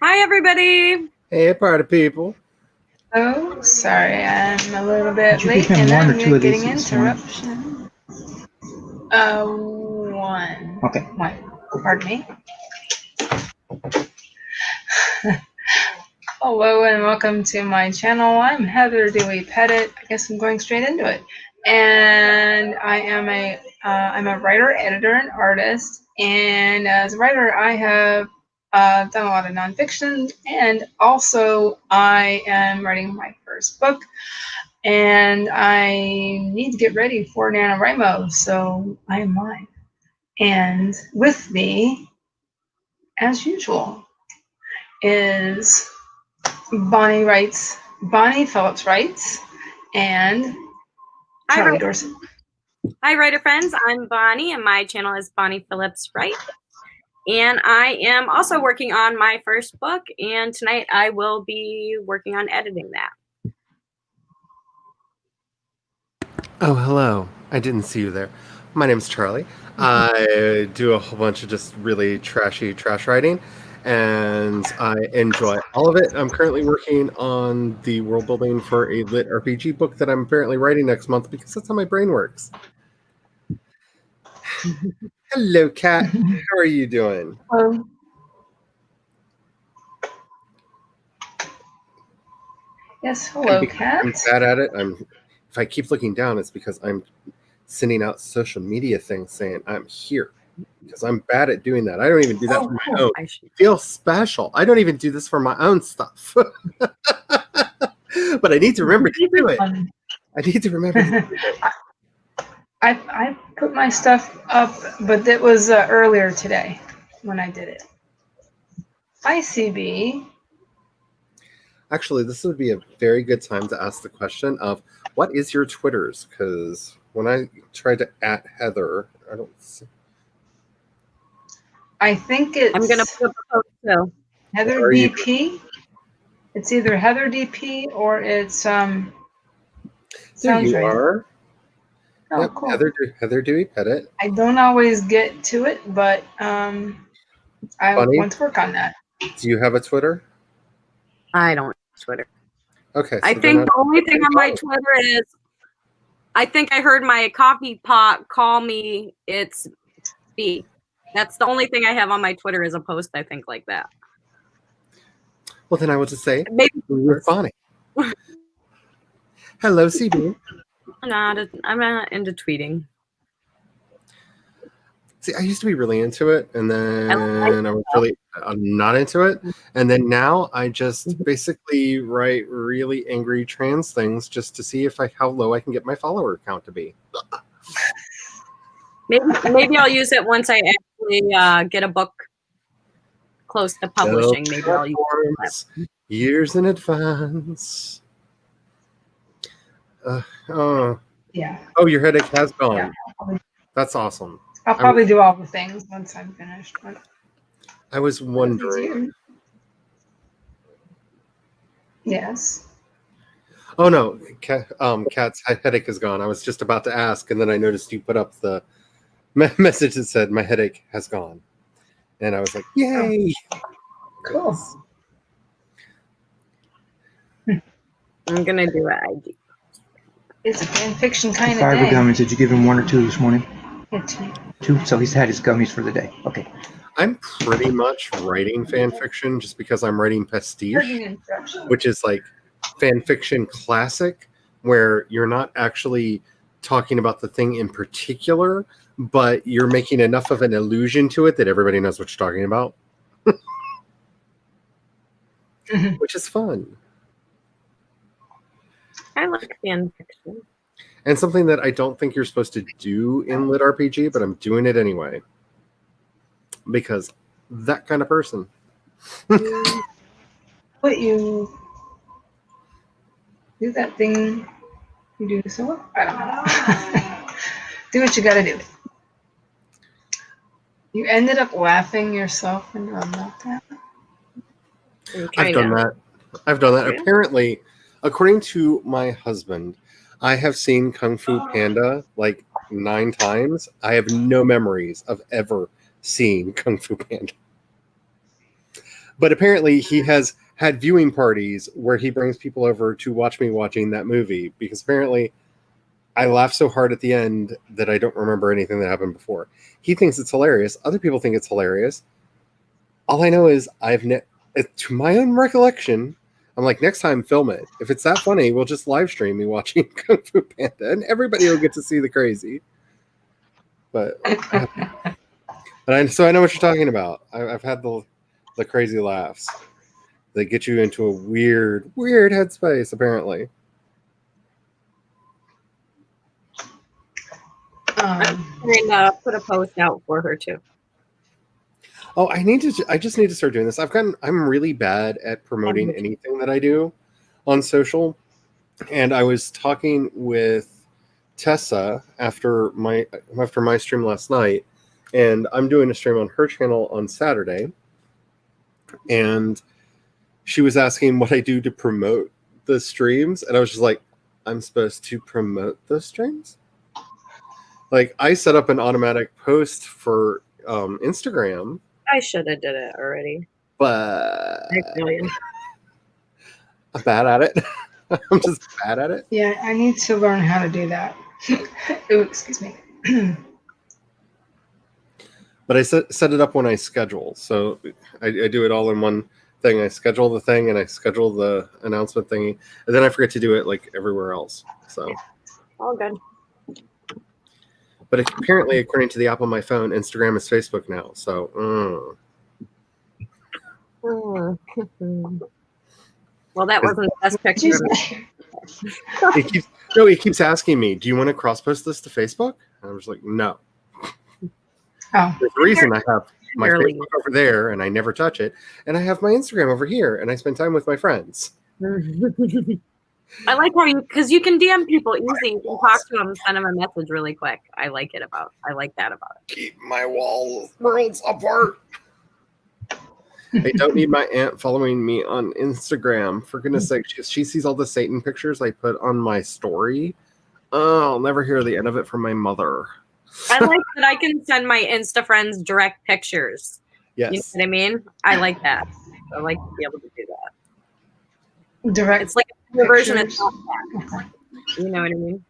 Hi, everybody. Hey, party people. Oh, sorry, I'm a little bit late give him and one or I'm two of getting these this morning? interruption. One. Okay. One. Pardon me. Hello and welcome to my channel. I'm Heather Dewey Pettit. I guess I'm going straight into it. And I am I'm a writer, editor, and artist. And as a writer, I have done a lot of nonfiction, and also I am writing my first book. And I need to get ready for NaNoWriMo, so I am live. And with me, as usual, is Bonnie Phillips writes, and Charlie Dorsett. Hi, writer friends. I'm Bonnie, and my channel is Bonnie Phillips Write. And I am also working on my first book, and tonight I will be working on editing that. Oh, hello. I didn't see you there. My name's Charlie. I do a whole bunch of just really trashy trash writing, and I enjoy all of it. I'm currently working on the world building for a lit RPG book that I'm apparently writing next month because that's how my brain works. Hello, Kat. How are you doing? Hello. Yes, hello, Kat. I'm bad at it. If I keep looking down, it's because I'm sending out social media things saying I'm here, because I'm bad at doing that. I don't even do that for my own. I feel special. I don't even do this for my own stuff. But I need to remember to do it. I need to remember to do it. I put my stuff up, but it was earlier today when I did it. Hi, CB. Actually, this would be a very good time to ask the question of what is your Twitters? Because when I tried to @ Heather, I don't see. I think it's. I'm gonna put up a post too. Heather DP. It's either Heather DP or it's There you right. are. Oh, yep, cool. Heather Dewey Pettit. I don't always get to it, but I Bonnie, want to work on that. Do you have a Twitter? I don't have Twitter. Okay. So I think the only thing on my Twitter is I think I heard my coffee pot call me it's B. That's the only thing I have on my Twitter is a post, I think, like that. Well, then I will just say, maybe we're Bonnie. Hello, CB. I'm not into tweeting. See, I used to be really into it, and then I was really not into it. And then now I just basically write really angry trans things just to see how low I can get my follower count to be. Maybe I'll use it once I actually get a book close to publishing. Maybe I'll use it. Years in advance. Yeah. Oh, your headache has gone. Yeah. That's awesome. I'll probably do all the things once I'm finished. I was wondering. Yes. Oh no, Kat's headache is gone. I was just about to ask, and then I noticed you put up the message that said my headache has gone, and I was like, "Yay!" Cool. I'm gonna do it. It's a fan fiction kind of Fiber day. gummies. Did you give him 1 or 2 this morning? Yeah, 2. 2. So he's had his gummies for the day. Okay. I'm pretty much writing fan fiction just because I'm writing pastiche, which is like fan fiction classic, where you're not actually talking about the thing in particular, but you're making enough of an allusion to it that everybody knows what you're talking about. Which is fun. I like fan fiction. And something that I don't think you're supposed to do in lit RPG, but I'm doing it anyway. Because that kind of person. But you do that thing you do so well. I don't know. Do what you gotta do. You ended up laughing yourself into a meltdown. I've done that. Yeah. Apparently, according to my husband, I have seen Kung Fu Panda like 9 times. I have no memories of ever seeing Kung Fu Panda. But apparently he has had viewing parties where he brings people over to watch me watching that movie, because apparently I laughed so hard at the end that I don't remember anything that happened before. He thinks it's hilarious. Other people think it's hilarious. All I know is to my own recollection, I'm like, next time film it. If it's that funny, we'll just live stream me watching Kung Fu Panda, and everybody will get to see the crazy. But so I know what you're talking about. I've had the crazy laughs that get you into a weird headspace, apparently. I'm going to put a post out for her too. Oh, I just need to start doing this. I'm really bad at promoting anything that I do on social. And I was talking with Tessa after my stream last night, and I'm doing a stream on her channel on Saturday. And she was asking what I do to promote the streams, and I was just like, I'm supposed to promote the streams? Like, I set up an automatic post for Instagram. I should have did it already. But I'm bad at it. I'm just bad at it. Yeah, I need to learn how to do that. Ooh, excuse me. But I set it up when I schedule. So I do it all in one thing. I schedule the thing and I schedule the announcement thingy. And then I forget to do it like everywhere else. So all good. But apparently, according to the app on my phone, Instagram is Facebook now. So well, that wasn't the best picture. He keeps asking me, do you want to cross-post this to Facebook? And I was like, no. Oh. There's a reason I have my Facebook over there and I never touch it. And I have my Instagram over here and I spend time with my friends. I like how because you can DM people easy. You can talk to them, send them a message really quick. I like that about it. Keep my worlds apart. I don't need my aunt following me on Instagram. For goodness sake, she sees all the Satan pictures I put on my story. Oh, I'll never hear the end of it from my mother. I like that I can send my Insta friends direct pictures. Yes. You know what I mean? I like that. I like to be able to do that. Direct. It's like a version of Snapchat. You know what I mean?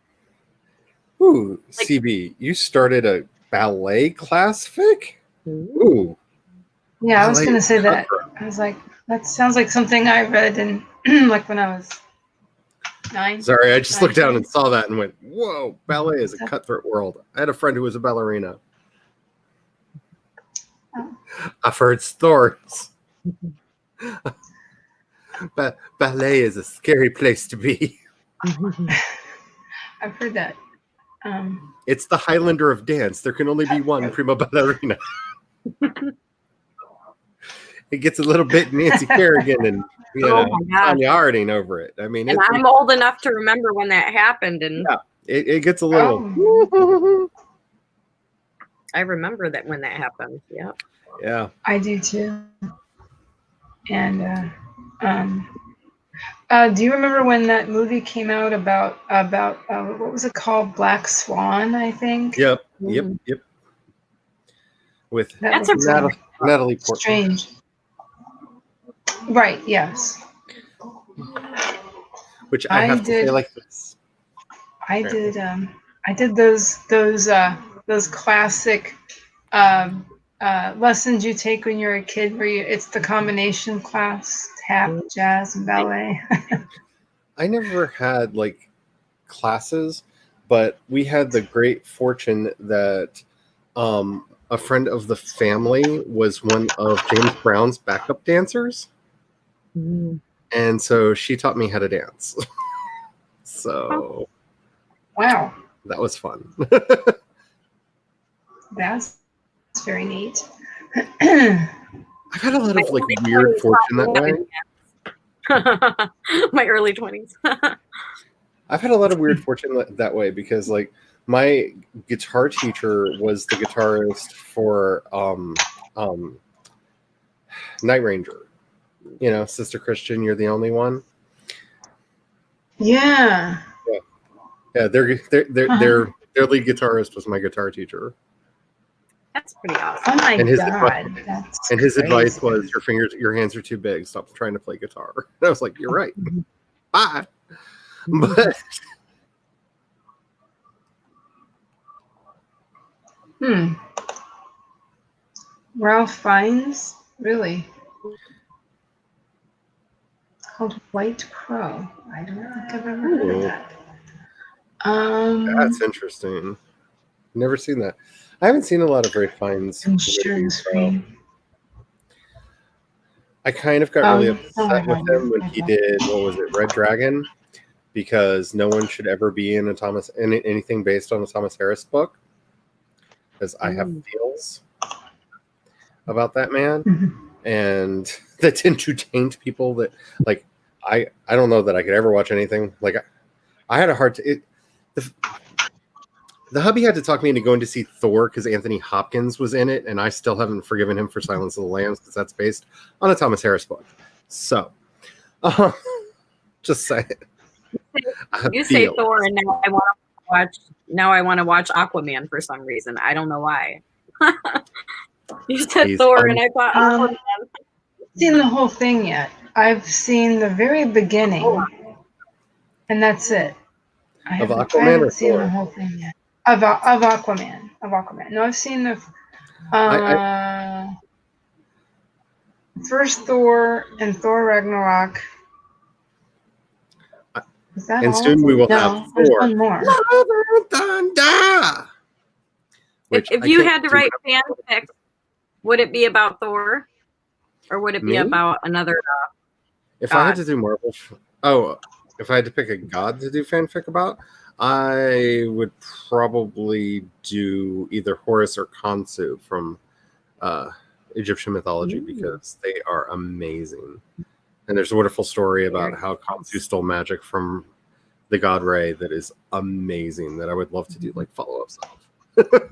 Ooh, like, CB, you started a ballet class, Vic? Ooh. Yeah, I was going to say that. I was like, that sounds like something I read in like when I was 9. Sorry, I just looked down and saw that and went, whoa, ballet is a cutthroat world. I had a friend who was a ballerina. Oh. I've heard stories. Ballet is a scary place to be. I've heard that. It's the Highlander of dance. There can only be one prima ballerina. It gets a little bit Nancy Kerrigan and Tanya Harding over it. I mean, and I'm old enough to remember when that happened, and yeah, it gets a little. I remember that when that happened. Yeah. Yeah. I do too. And do you remember when that movie came out about what was it called? Black Swan, I think. Yep. With Natalie Portman. Strange. Right. Yes. Which I have to say like this. I did those classic lessons you take when you're a kid, where it's the combination class, tap, jazz, and ballet. I never had like classes, but we had the great fortune that a friend of the family was one of James Brown's backup dancers. And so she taught me how to dance. So wow, that was fun. That's very neat. I've had a lot of like weird fortune that way. My early 20s. I've had a lot of weird fortune that way because like my guitar teacher was the guitarist for Night Ranger. You know, Sister Christian, You're the Only One. Yeah. Yeah. Their lead guitarist was my guitar teacher. That's pretty awesome. Oh my And his God. That's his crazy. advice was, your hands are too big. Stop trying to play guitar. And I was like, you're right. Bye. But Ralph Fiennes? Really? It's called White Crow. I don't think I've ever heard of that. That's interesting. Never seen that. I haven't seen a lot of Ray Fiennes movies, so I kind of got really upset with him when he did, what was it, Red Dragon, because no one should ever be in anything based on a Thomas Harris book, because I have feels about that man, and that tend to taint people. That, like, I don't know that I could ever watch anything. Like, I had a hard the hubby had to talk me into going to see Thor because Anthony Hopkins was in it, and I still haven't forgiven him for Silence of the Lambs because that's based on a Thomas Harris book. So, just saying. You say Thor, and now I want to watch Aquaman for some reason. I don't know why. You said Thor, and I thought Aquaman. I've seen the whole thing yet. I've seen the very beginning, and that's it. I haven't seen the whole thing yet. Of Aquaman. No, I've seen the first Thor and Thor Ragnarok. Is that and all? soon we will have Thor. One more. If you had to write fanfic, would it be about Thor, or would it be about another? If I had to do Marvel, if I had to pick a god to do fanfic about, I would probably do either Horus or Khonsu from Egyptian mythology, because they are amazing. And there's a wonderful story about how Khonsu stole magic from the god Re that is amazing, that I would love to do like follow-ups of.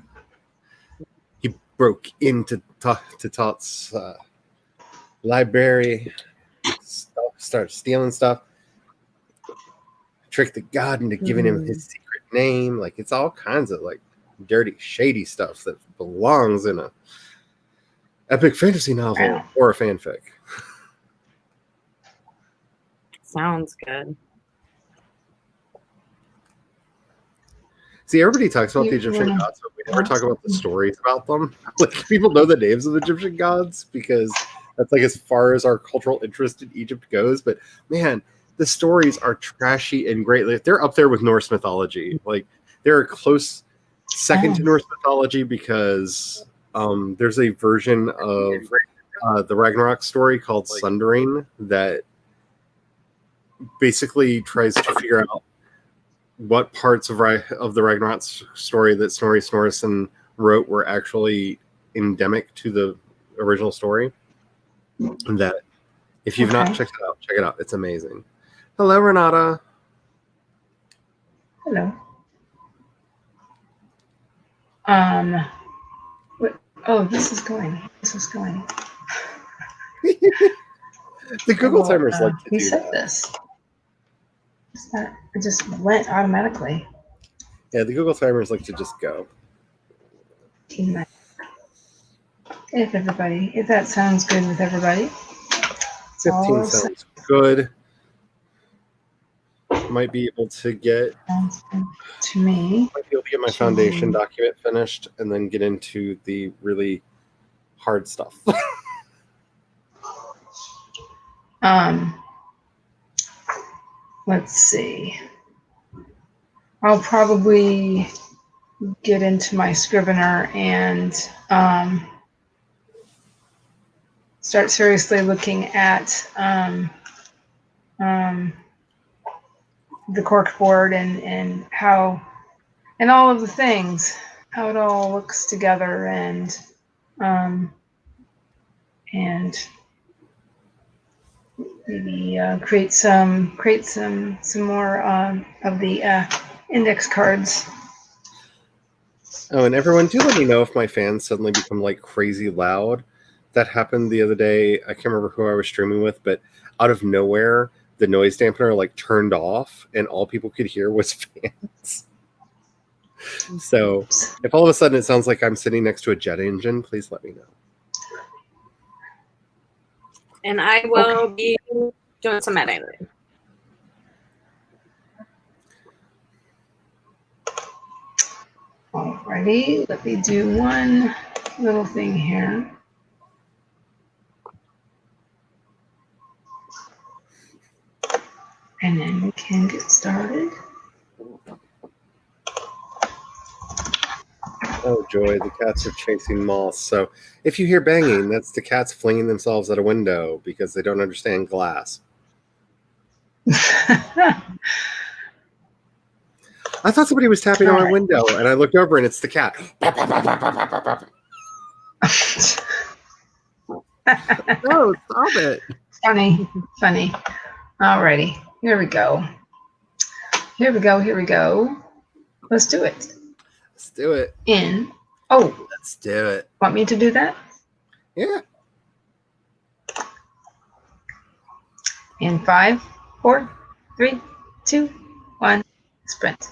He broke into Tut's library, started stealing stuff, tricked the god into giving him his secret name. Like, it's all kinds of like dirty, shady stuff that belongs in a epic fantasy novel or a fanfic. Sounds good. See, everybody talks about the Egyptian gods, but we never talk about the stories about them. Like, people know the names of the Egyptian gods because that's like as far as our cultural interest in Egypt goes. But man, the stories are trashy and great. Like, they're up there with Norse mythology. Like, they're a close second to Norse mythology, because there's a version of the Ragnarok story called Sundering that basically tries to figure out what parts of the Ragnarok story that Snorri Snorrisson wrote were actually endemic to the original story. And that, if you've not checked it out, check it out. It's amazing. Hello, Renata. Hello. Oh, this is going. The Google timers like to do Who said that. this? It just went automatically. Yeah, the Google timers like to just go. If that sounds good with everybody. 15 sounds good. Might be able to get to me. Might be able to get my foundation document finished and then get into the really hard stuff. Let's see. I'll probably get into my Scrivener and start seriously looking at the corkboard and how, and all of the things, how it all looks together, and maybe create some more of the index cards. Oh, and everyone, do let me know if my fans suddenly become like crazy loud. That happened the other day. I can't remember who I was streaming with, but out of nowhere, the noise dampener like turned off, and all people could hear was fans. So if all of a sudden it sounds like I'm sitting next to a jet engine, please let me know. And I will be doing some editing. Alrighty, let me do one little thing here. And then we can get started. Oh, joy, the cats are chasing moths. So if you hear banging, that's the cats flinging themselves at a window because they don't understand glass. I thought somebody was tapping on my window, and I looked over, and it's the cat. No, stop it. Funny. Alrighty, here we go. Let's do it. Let's do it. Let's do it. Want me to do that? Yeah. In 5, 4, 3, 2, 1, sprint.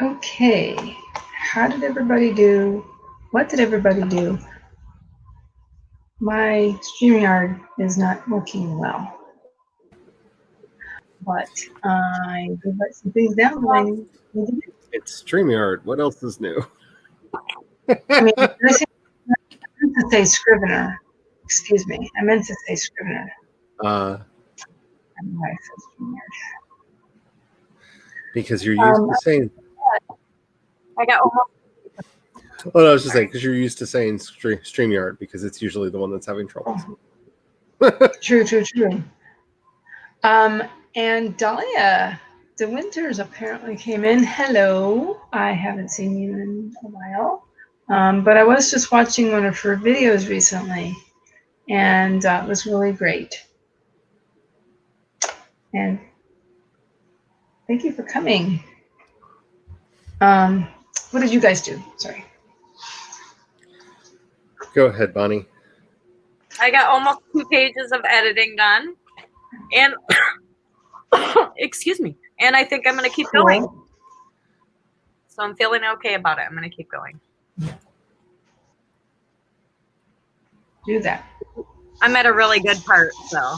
Okay. How did everybody do? What did everybody do? My StreamYard is not working well. But I did write some things down that I need to do. It's StreamYard. What else is new? I mean, I meant to say Scrivener. Excuse me. I meant to say Scrivener. I don't know why I said StreamYard. Because you're used to saying. I got almost. Well, I was just saying because you're used to saying StreamYard because it's usually the one that's having trouble. True. And Dahlia De Winters apparently came in. Hello. I haven't seen you in a while. But I was just watching one of her videos recently, and it was really great. And thank you for coming. What did you guys do? Sorry. Go ahead, Bonnie. I got almost 2 pages of editing done. And excuse me. And I think I'm going to keep going. So I'm feeling okay about it. I'm going to keep going. Do that. I'm at a really good part, so.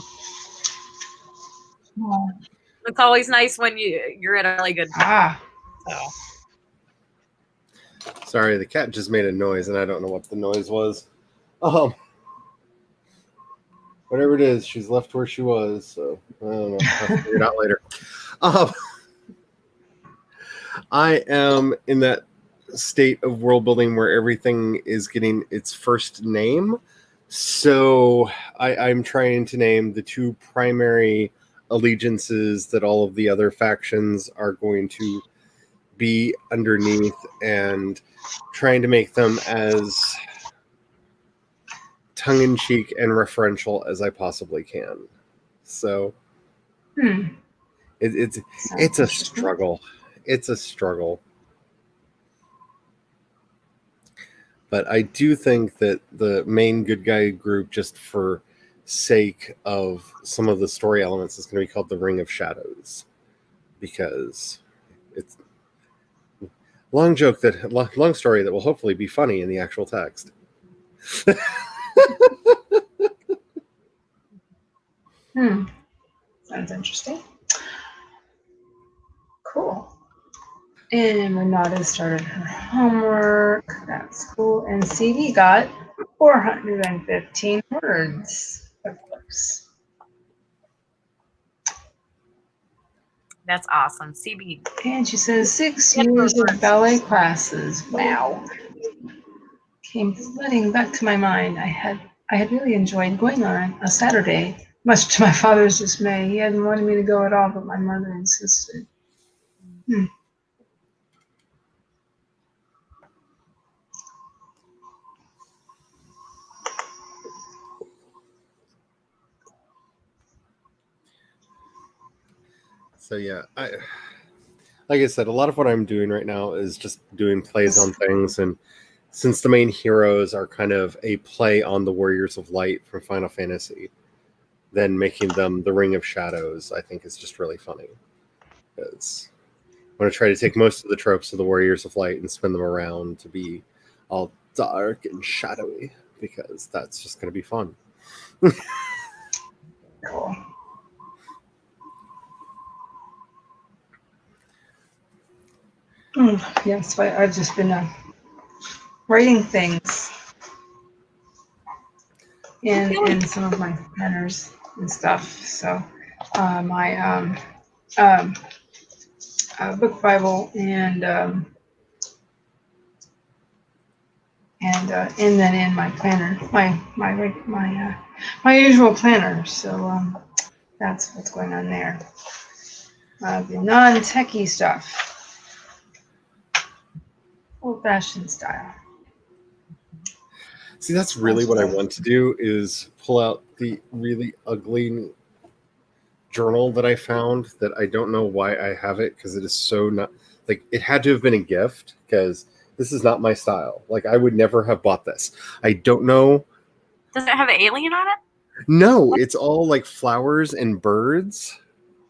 It's always nice when you're at a really good part. So. Sorry, the cat just made a noise, and I don't know what the noise was. Whatever it is, she's left where she was, so I don't know. I'll figure it out later. I am in that state of world building where everything is getting its first name. So I'm trying to name the 2 primary allegiances that all of the other factions are going to be underneath and trying to make them as tongue-in-cheek and referential as I possibly can. So it's a struggle. It's a struggle. But I do think that the main good guy group, just for sake of some of the story elements, is going to be called the Ring of Shadows. Because it's long story that will hopefully be funny in the actual text. Sounds interesting. Cool. And Renata started her homework. That's cool. And CD got 415 words, of course. That's awesome. CB. And she says 6 years of ballet classes. Wow. Came flooding back to my mind. I had really enjoyed going on a Saturday, much to my father's dismay. He hadn't wanted me to go at all, but my mother insisted. So yeah, like I said, a lot of what I'm doing right now is just doing plays on things, and since the main heroes are kind of a play on the Warriors of Light from Final Fantasy, then making them the Ring of Shadows, I think is just really funny. Because I'm going to try to take most of the tropes of the Warriors of Light and spin them around to be all dark and shadowy, because that's just going to be fun. Cool. Yes, I've just been writing things in some of my planners and stuff. So my book Bible and then in my planner, my usual planner. So that's what's going on there. The non-techie stuff. Old-fashioned style. See, that's really what I want to do, is pull out the really ugly journal that I found that I don't know why I have it, because it is so not, like, it had to have been a gift, because this is not my style. Like, I would never have bought this. I don't know. Does it have an alien on it? No, it's all like flowers and birds.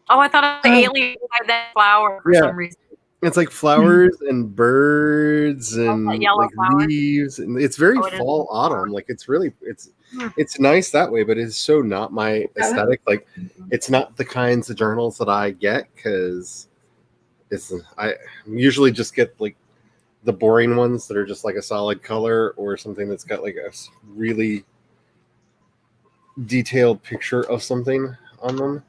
Oh, I thought the alien had that flower for some reason. It's like flowers and birds and yellow like flower. leaves, and it's very Oh, it is fall flower. autumn. Like it's nice that way, but it's so not my aesthetic. Like it's not the kinds of journals that I get because I usually just get like the boring ones that are just like a solid color or something that's got like a really detailed picture of something on them.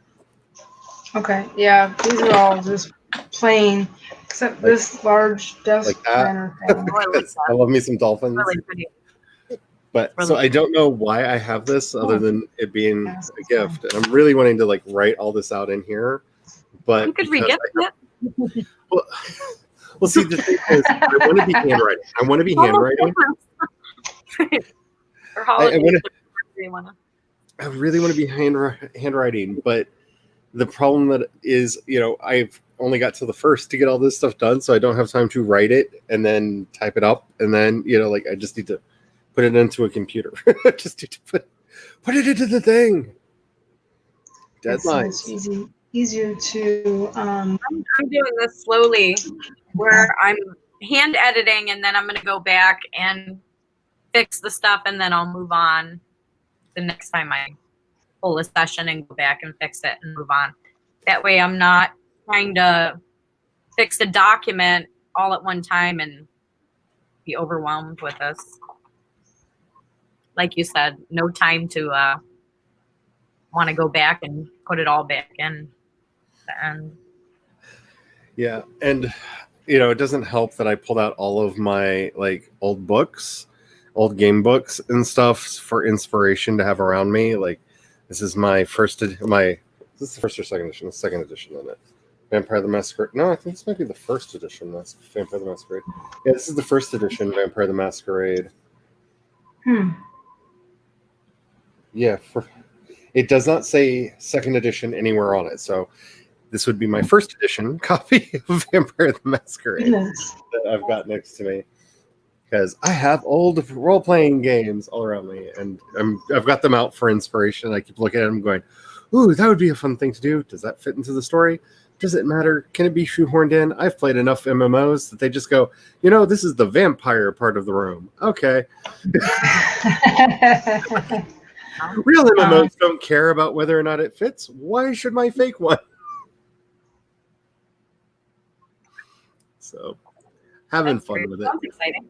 Okay, yeah, these are all just plain, except this large desk Like that. planner thing. I love me some dolphins. Really pretty. But Really so I don't know why I have this other than it being Yes, a gift. And I'm really wanting to like write all this out in here. But You could because re-gift it. well, see, the thing is, I want to be handwriting. I want to be handwriting. Or holidays. I really want to be handwriting, but the problem that is, I've only got to the first to get all this stuff done, so I don't have time to write it and then type it up, and then like I just need to put it into a computer. Just need to put it into the thing. Deadlines. It's easier to. I'm doing this slowly, where I'm hand editing, and then I'm going to go back and fix the stuff, and then I'll move on the next time I pull a session and go back and fix it and move on. That way I'm not trying to fix a document all at one time and be overwhelmed with this. Like you said, no time to want to go back and put it all back in. And yeah, and it doesn't help that I pulled out all of my like old books, old game books and stuff for inspiration to have around me. Like this is my first is this the first or second edition? The second edition on it. Vampire the Masquerade. No, I think this might be the first edition. That's Vampire the Masquerade. Yeah, this is the first edition, Vampire the Masquerade. Yeah, it does not say second edition anywhere on it, so this would be my first edition copy of Vampire the Masquerade that I've got next to me. Because I have old role-playing games all around me, and I've got them out for inspiration. I keep looking at them going, ooh, that would be a fun thing to do. Does that fit into the story? Does it matter? Can it be shoehorned in? I've played enough MMOs that they just go, this is the vampire part of the room. Okay. Real MMOs don't care about whether or not it fits. Why should my fake one? So, having fun with it. Sounds exciting.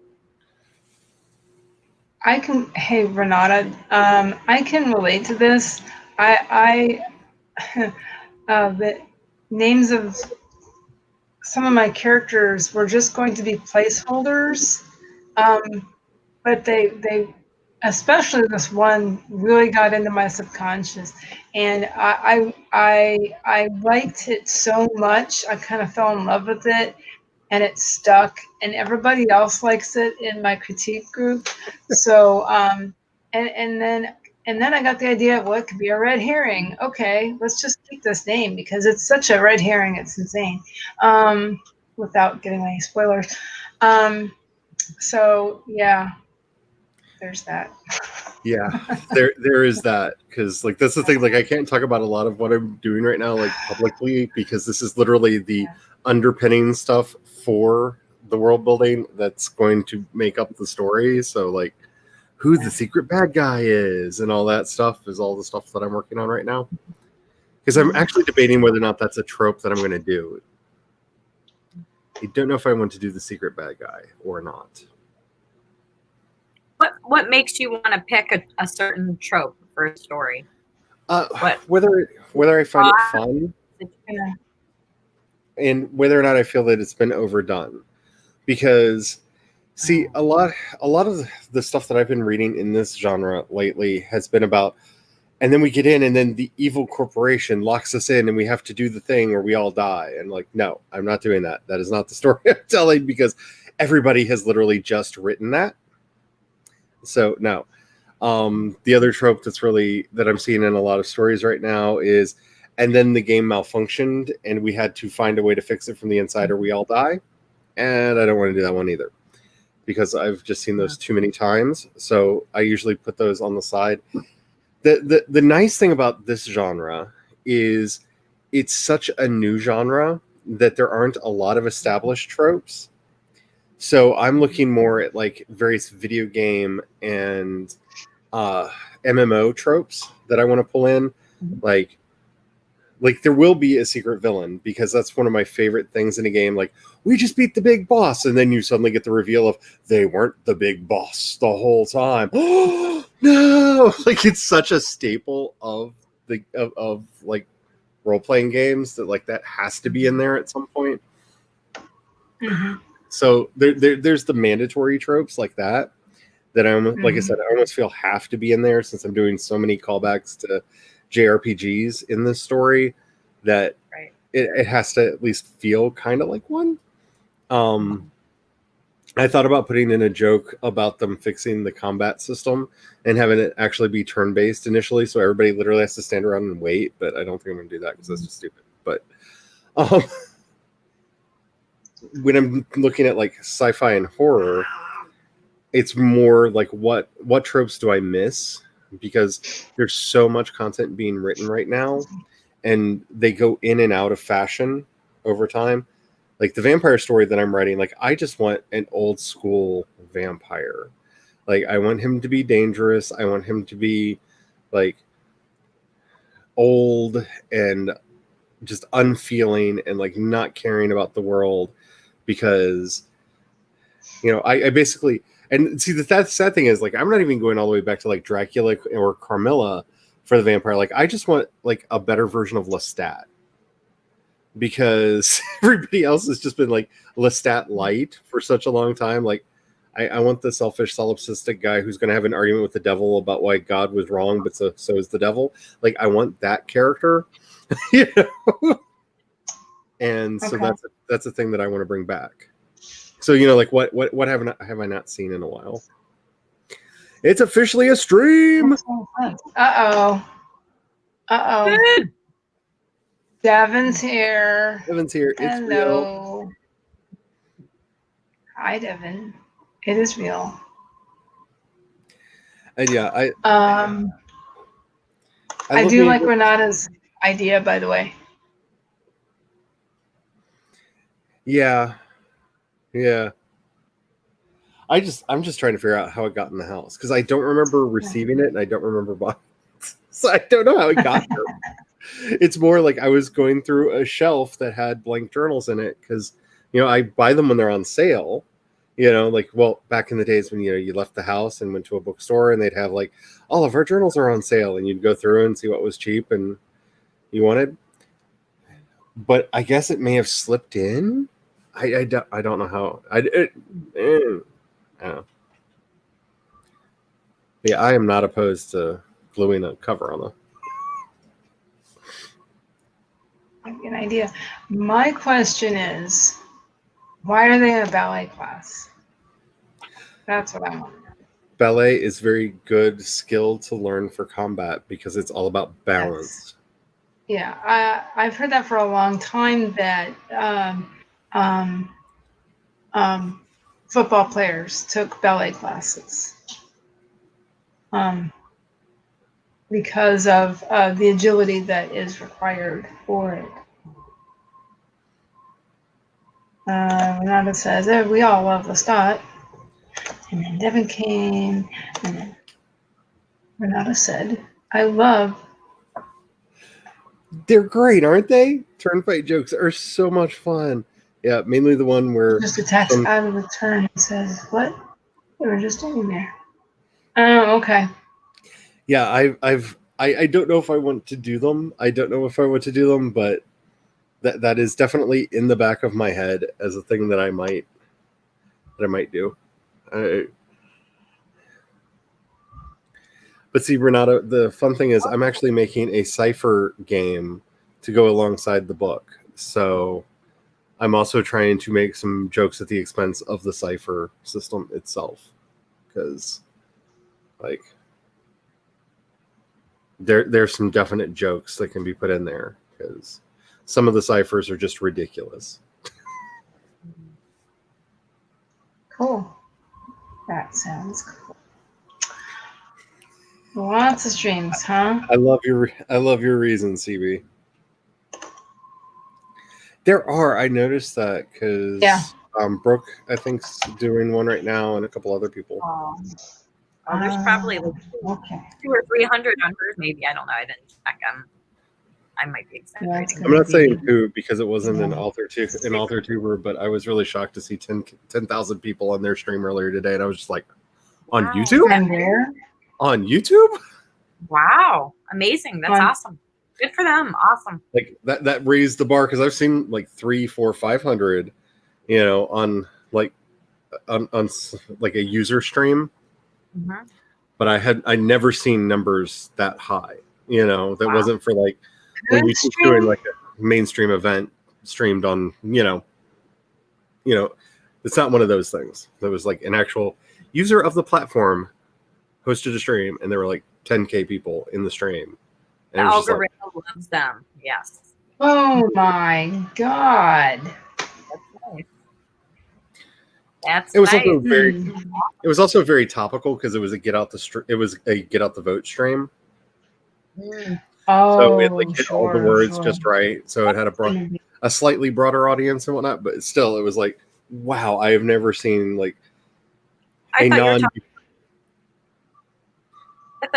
Hey Renata, I can relate to this. The names of some of my characters were just going to be placeholders, but they especially this one really got into my subconscious, and I liked it so much. I kind of fell in love with it, and it stuck, and everybody else likes it in my critique group. So and then I got the idea, well, it could be a red herring. Okay, let's just keep this name because it's such a red herring, it's insane. Without getting any spoilers. So yeah, there's that. Yeah, there is that, because like that's the thing. Like I can't talk about a lot of what I'm doing right now, like publicly, because this is literally the underpinning stuff for the world building that's going to make up the story. So like who the secret bad guy is and all that stuff is all the stuff that I'm working on right now. Because I'm actually debating whether or not that's a trope that I'm going to do. I don't know if I want to do the secret bad guy or not. What makes you want to pick a certain trope for a story? Whether I find it fun, and whether or not I feel that it's been overdone. Because see, a lot of the stuff that I've been reading in this genre lately has been about, and then we get in and then the evil corporation locks us in and we have to do the thing or we all die. And like, no, I'm not doing that. That is not the story I'm telling, because everybody has literally just written that. So no. The other trope that I'm seeing in a lot of stories right now is, and then the game malfunctioned and we had to find a way to fix it from the inside or we all die. And I don't want to do that one either, because I've just seen those too many times. So I usually put those on the side. The nice thing about this genre is it's such a new genre that there aren't a lot of established tropes. So I'm looking more at like various video game and MMO tropes that I want to pull in. Like there will be a secret villain, because that's one of my favorite things in a game. Like, we just beat the big boss, and then you suddenly get the reveal of they weren't the big boss the whole time. Oh no! Like, it's such a staple of the of like role playing games that like that has to be in there at some point. Mm-hmm. So there's the mandatory tropes like that I'm like I said, I almost feel have to be in there, since I'm doing so many callbacks to JRPGs in this story, that it has to at least feel kind of like one. I thought about putting in a joke about them fixing the combat system and having it actually be turn-based initially, so everybody literally has to stand around and wait, but I don't think I'm going to do that because that's just stupid. But when I'm looking at like sci-fi and horror, it's more like what tropes do I miss? Because there's so much content being written right now, and they go in and out of fashion over time. Like the vampire story that I'm writing, like I just want an old school vampire. Like I want him to be dangerous. I want him to be like old and just unfeeling and like not caring about the world, because I basically, and see, the sad thing is, like, I'm not even going all the way back to like Dracula or Carmilla for the vampire. Like, I just want like a better version of Lestat, because everybody else has just been like Lestat light for such a long time. Like, I want the selfish, solipsistic guy who's going to have an argument with the devil about why God was wrong, but so is the devil. Like, I want that character, And so that's a thing that I want to bring back. So like what have I not seen in a while? It's officially a stream. Uh-oh. Devin's here. It's Hello. real. Hi, Devin. It is real. And yeah, I do like Renata's idea, by the way. Yeah. I'm just trying to figure out how it got in the house, because I don't remember receiving it and I don't remember buying it. So I don't know how it got there. It's more like I was going through a shelf that had blank journals in it, because I buy them when they're on sale. Like, well, back in the days when you left the house and went to a bookstore and they'd have like, all of our journals are on sale, and you'd go through and see what was cheap and you wanted. But I guess it may have slipped in. I don't know how. I don't know. Yeah, I am not opposed to gluing a cover on An idea. My question is, why are they in a ballet class? That's what I want. Ballet is very good skill to learn for combat, because it's all about balance. Yes. Yeah, I've heard that for a long time, that football players took ballet classes because of the agility that is required for it. Renata says, we all love Lestat. And then Devin came, and then Renata said, I love. They're great, aren't they? Turn fight jokes are so much fun. Yeah, mainly the one where just a text out of the turn and says, what? They were just standing there. Oh, okay. Yeah, I don't know if I want to do them. But that is definitely in the back of my head as a thing that I might do. But see, Renata, the fun thing is I'm actually making a cipher game to go alongside the book. So I'm also trying to make some jokes at the expense of the cipher system itself, because like there's some definite jokes that can be put in there, because some of the ciphers are just ridiculous. Cool. That sounds cool. Lots of streams, huh? I love your reasons, CB. There are. I noticed that because Brooke, I think, is doing one right now, and a couple other people. Oh, there's probably like 200 or 300 on hers, maybe. I don't know. I didn't check them. I might be exaggerating. I'm not saying who because it wasn't an author tuber, but I was really shocked to see 10,000 people on their stream earlier today, and I was just like, on YouTube? And where? On YouTube? Wow, amazing! That's awesome. Good for them. Awesome. Like that raised the bar because I've seen like 300, 400, 500, on like on like a user stream, but I'd never seen numbers that high. That wasn't for like when you keep doing like a mainstream event streamed on. It's not one of those things. That was like an actual user of the platform hosted a stream, and there were like 10K people in the stream. The algorithm loves them. Yes. Oh my God. That's it was nice. also very. It was also very topical because it was a get out the vote stream. So it like hit all the words just right. So it had a slightly broader audience and whatnot, but still, it was like, wow, I have never seen like I thought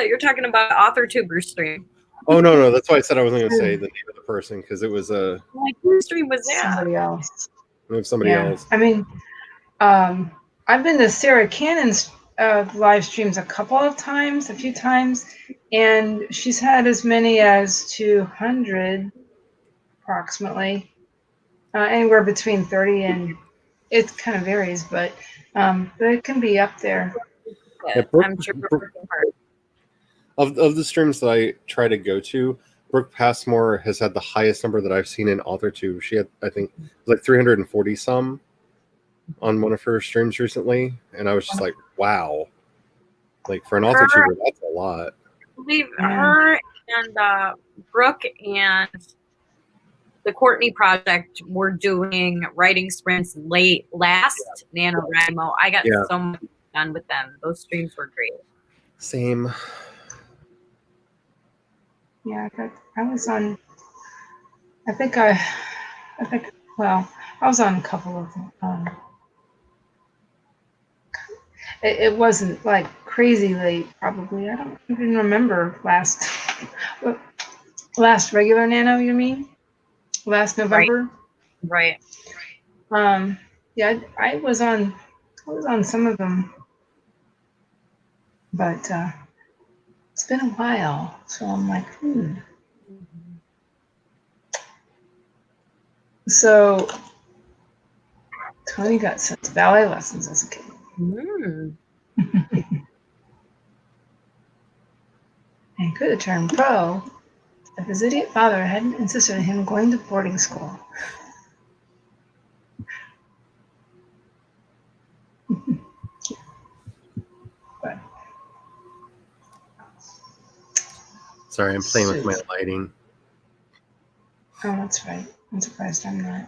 you were talking about author tuber stream. Oh no, that's why I said I wasn't going to say the name of the person because it was like whose stream was that? Somebody else. It was somebody else. I mean, I've been to Sarah Cannon's live streams a few times, and she's had as many as 200, approximately, anywhere between 30 and it kind of varies, but it can be up there. Yeah, I'm sure. Of the streams that I try to go to, Brooke Passmore has had the highest number that I've seen in AuthorTube. She had, I think, like 340 some on one of her streams recently, and I was just like, wow. Like for an AuthorTuber, that's a lot. I believe her and Brooke and the Courtney Project were doing writing sprints last NaNoWriMo. I got so much done with them. Those streams were great. Same. Yeah, I was on. I was on a couple of them. It wasn't like crazy late, probably. I don't even remember last regular Nano. You mean last November? Right. Yeah, I was on some of them, but it's been a while, so I'm like, So, Tony got some ballet lessons as a kid. And could have turned pro if his idiot father hadn't insisted on him going to boarding school. Sorry, I'm playing with my lighting. Oh, that's right. I'm surprised I'm not.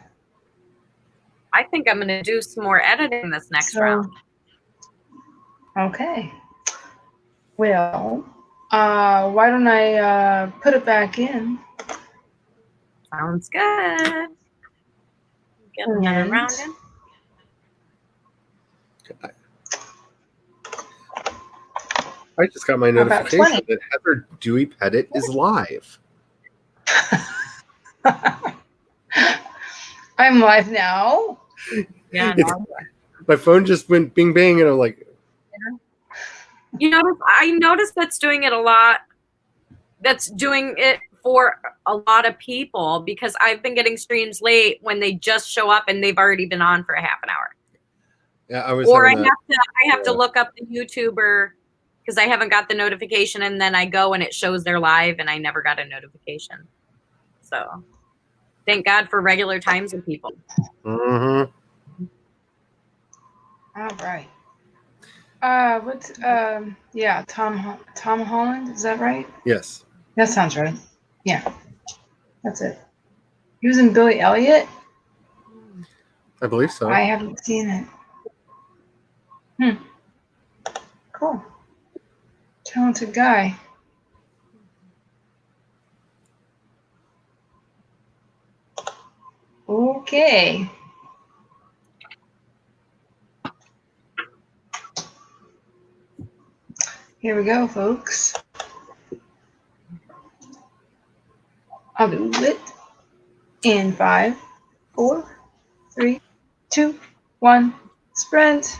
I think I'm going to do some more editing this next round. Okay. Well, why don't I put it back in? Sounds good. Get another round in. I just got my notification that Heather Dewey Pettit is live. I'm live now. Yeah, my phone just went bing bang, and I'm like, I noticed that's doing it a lot. That's doing it for a lot of people because I've been getting streams late when they just show up and they've already been on for a half an hour. Yeah, I was. Or I have to look up the YouTuber because I haven't got the notification, and then I go and it shows they're live, and I never got a notification. So, thank God for regular times with people. All right. Tom Holland, is that right? Yes. That sounds right. Yeah. That's it. He was in Billy Elliot? I believe so. I haven't seen it. Cool. Talented guy. All Okay. Here we go, folks. I'll do it in 5, 4, 3, 2, 1, sprint.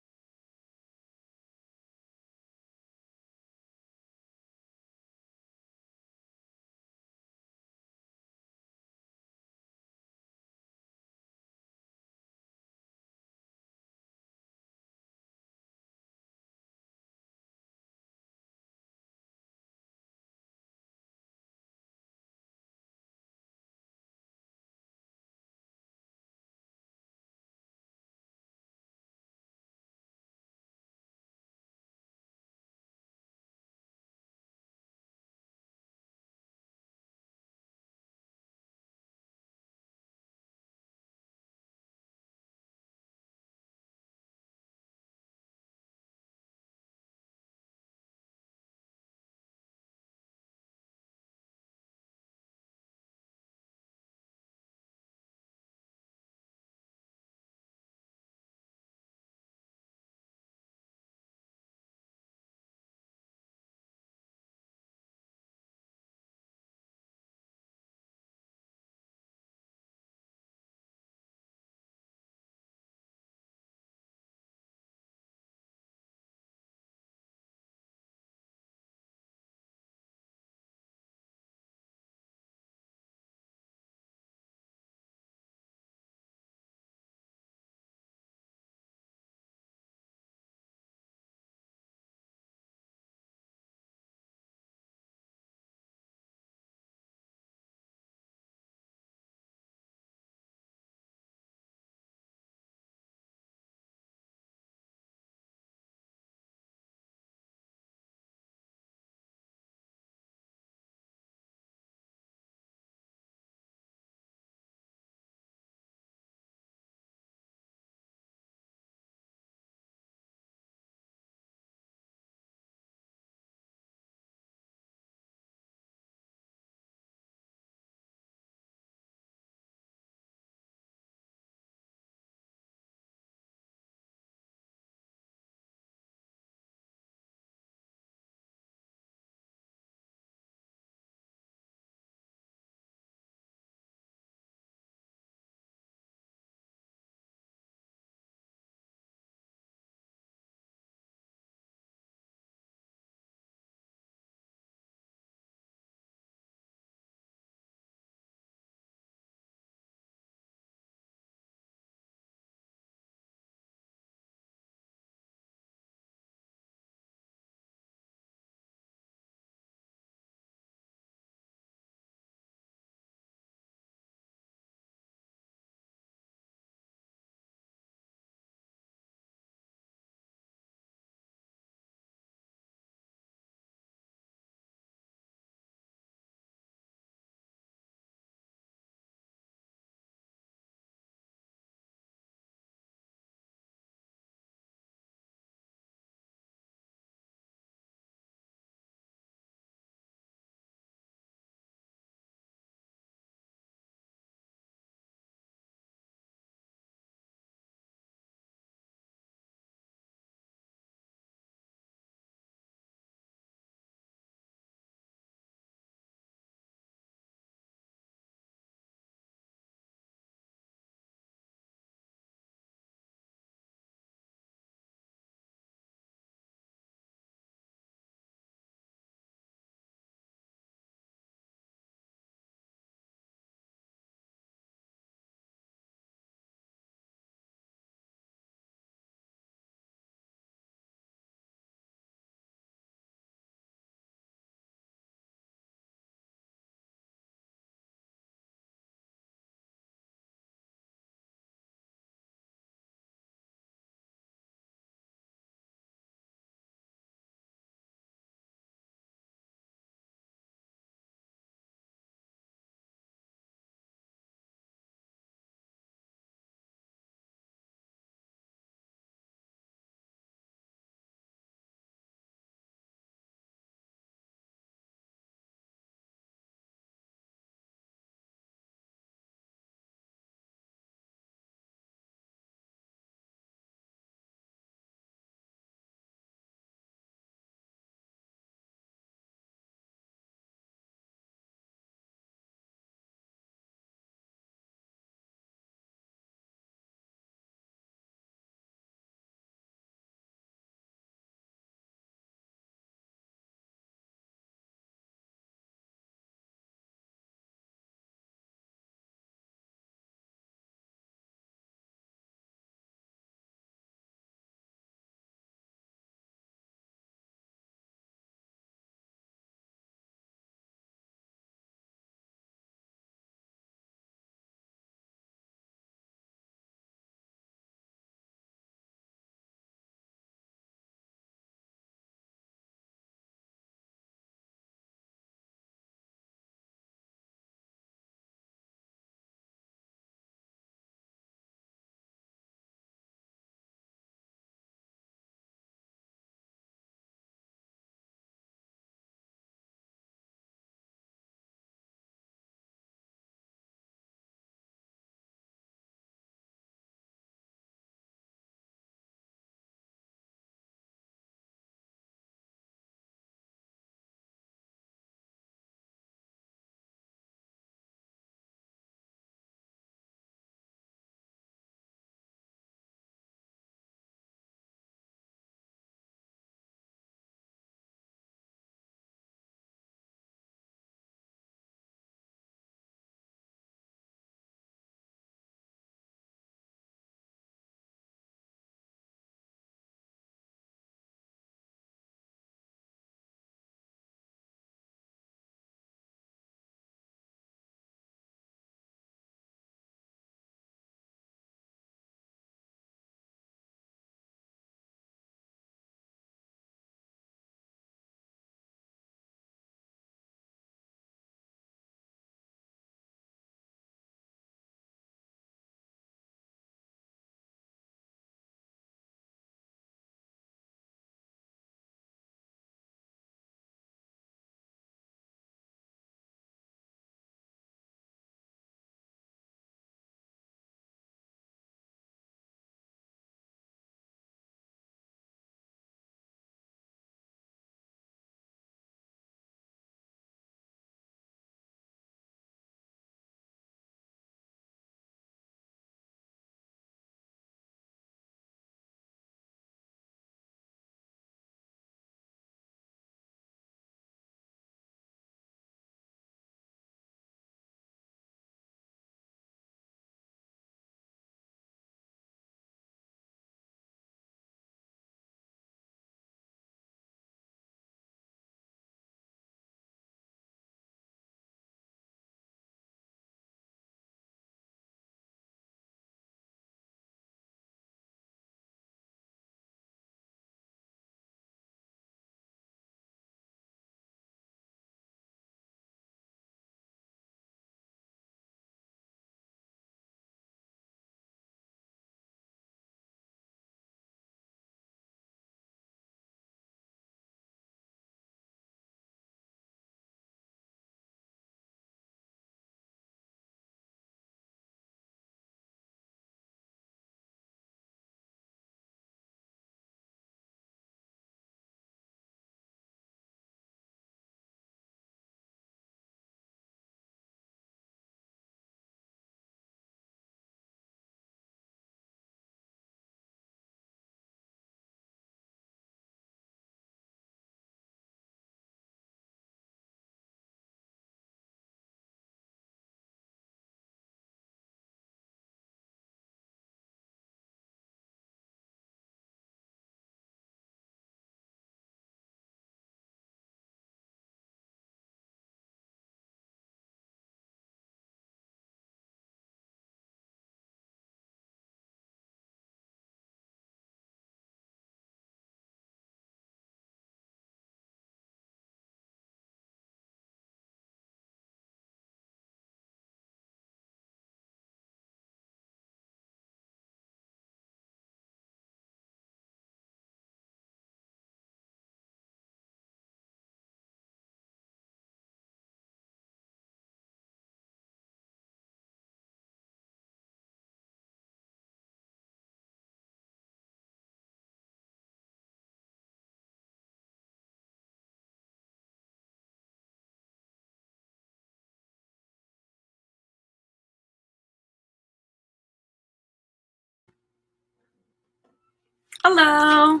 Hello.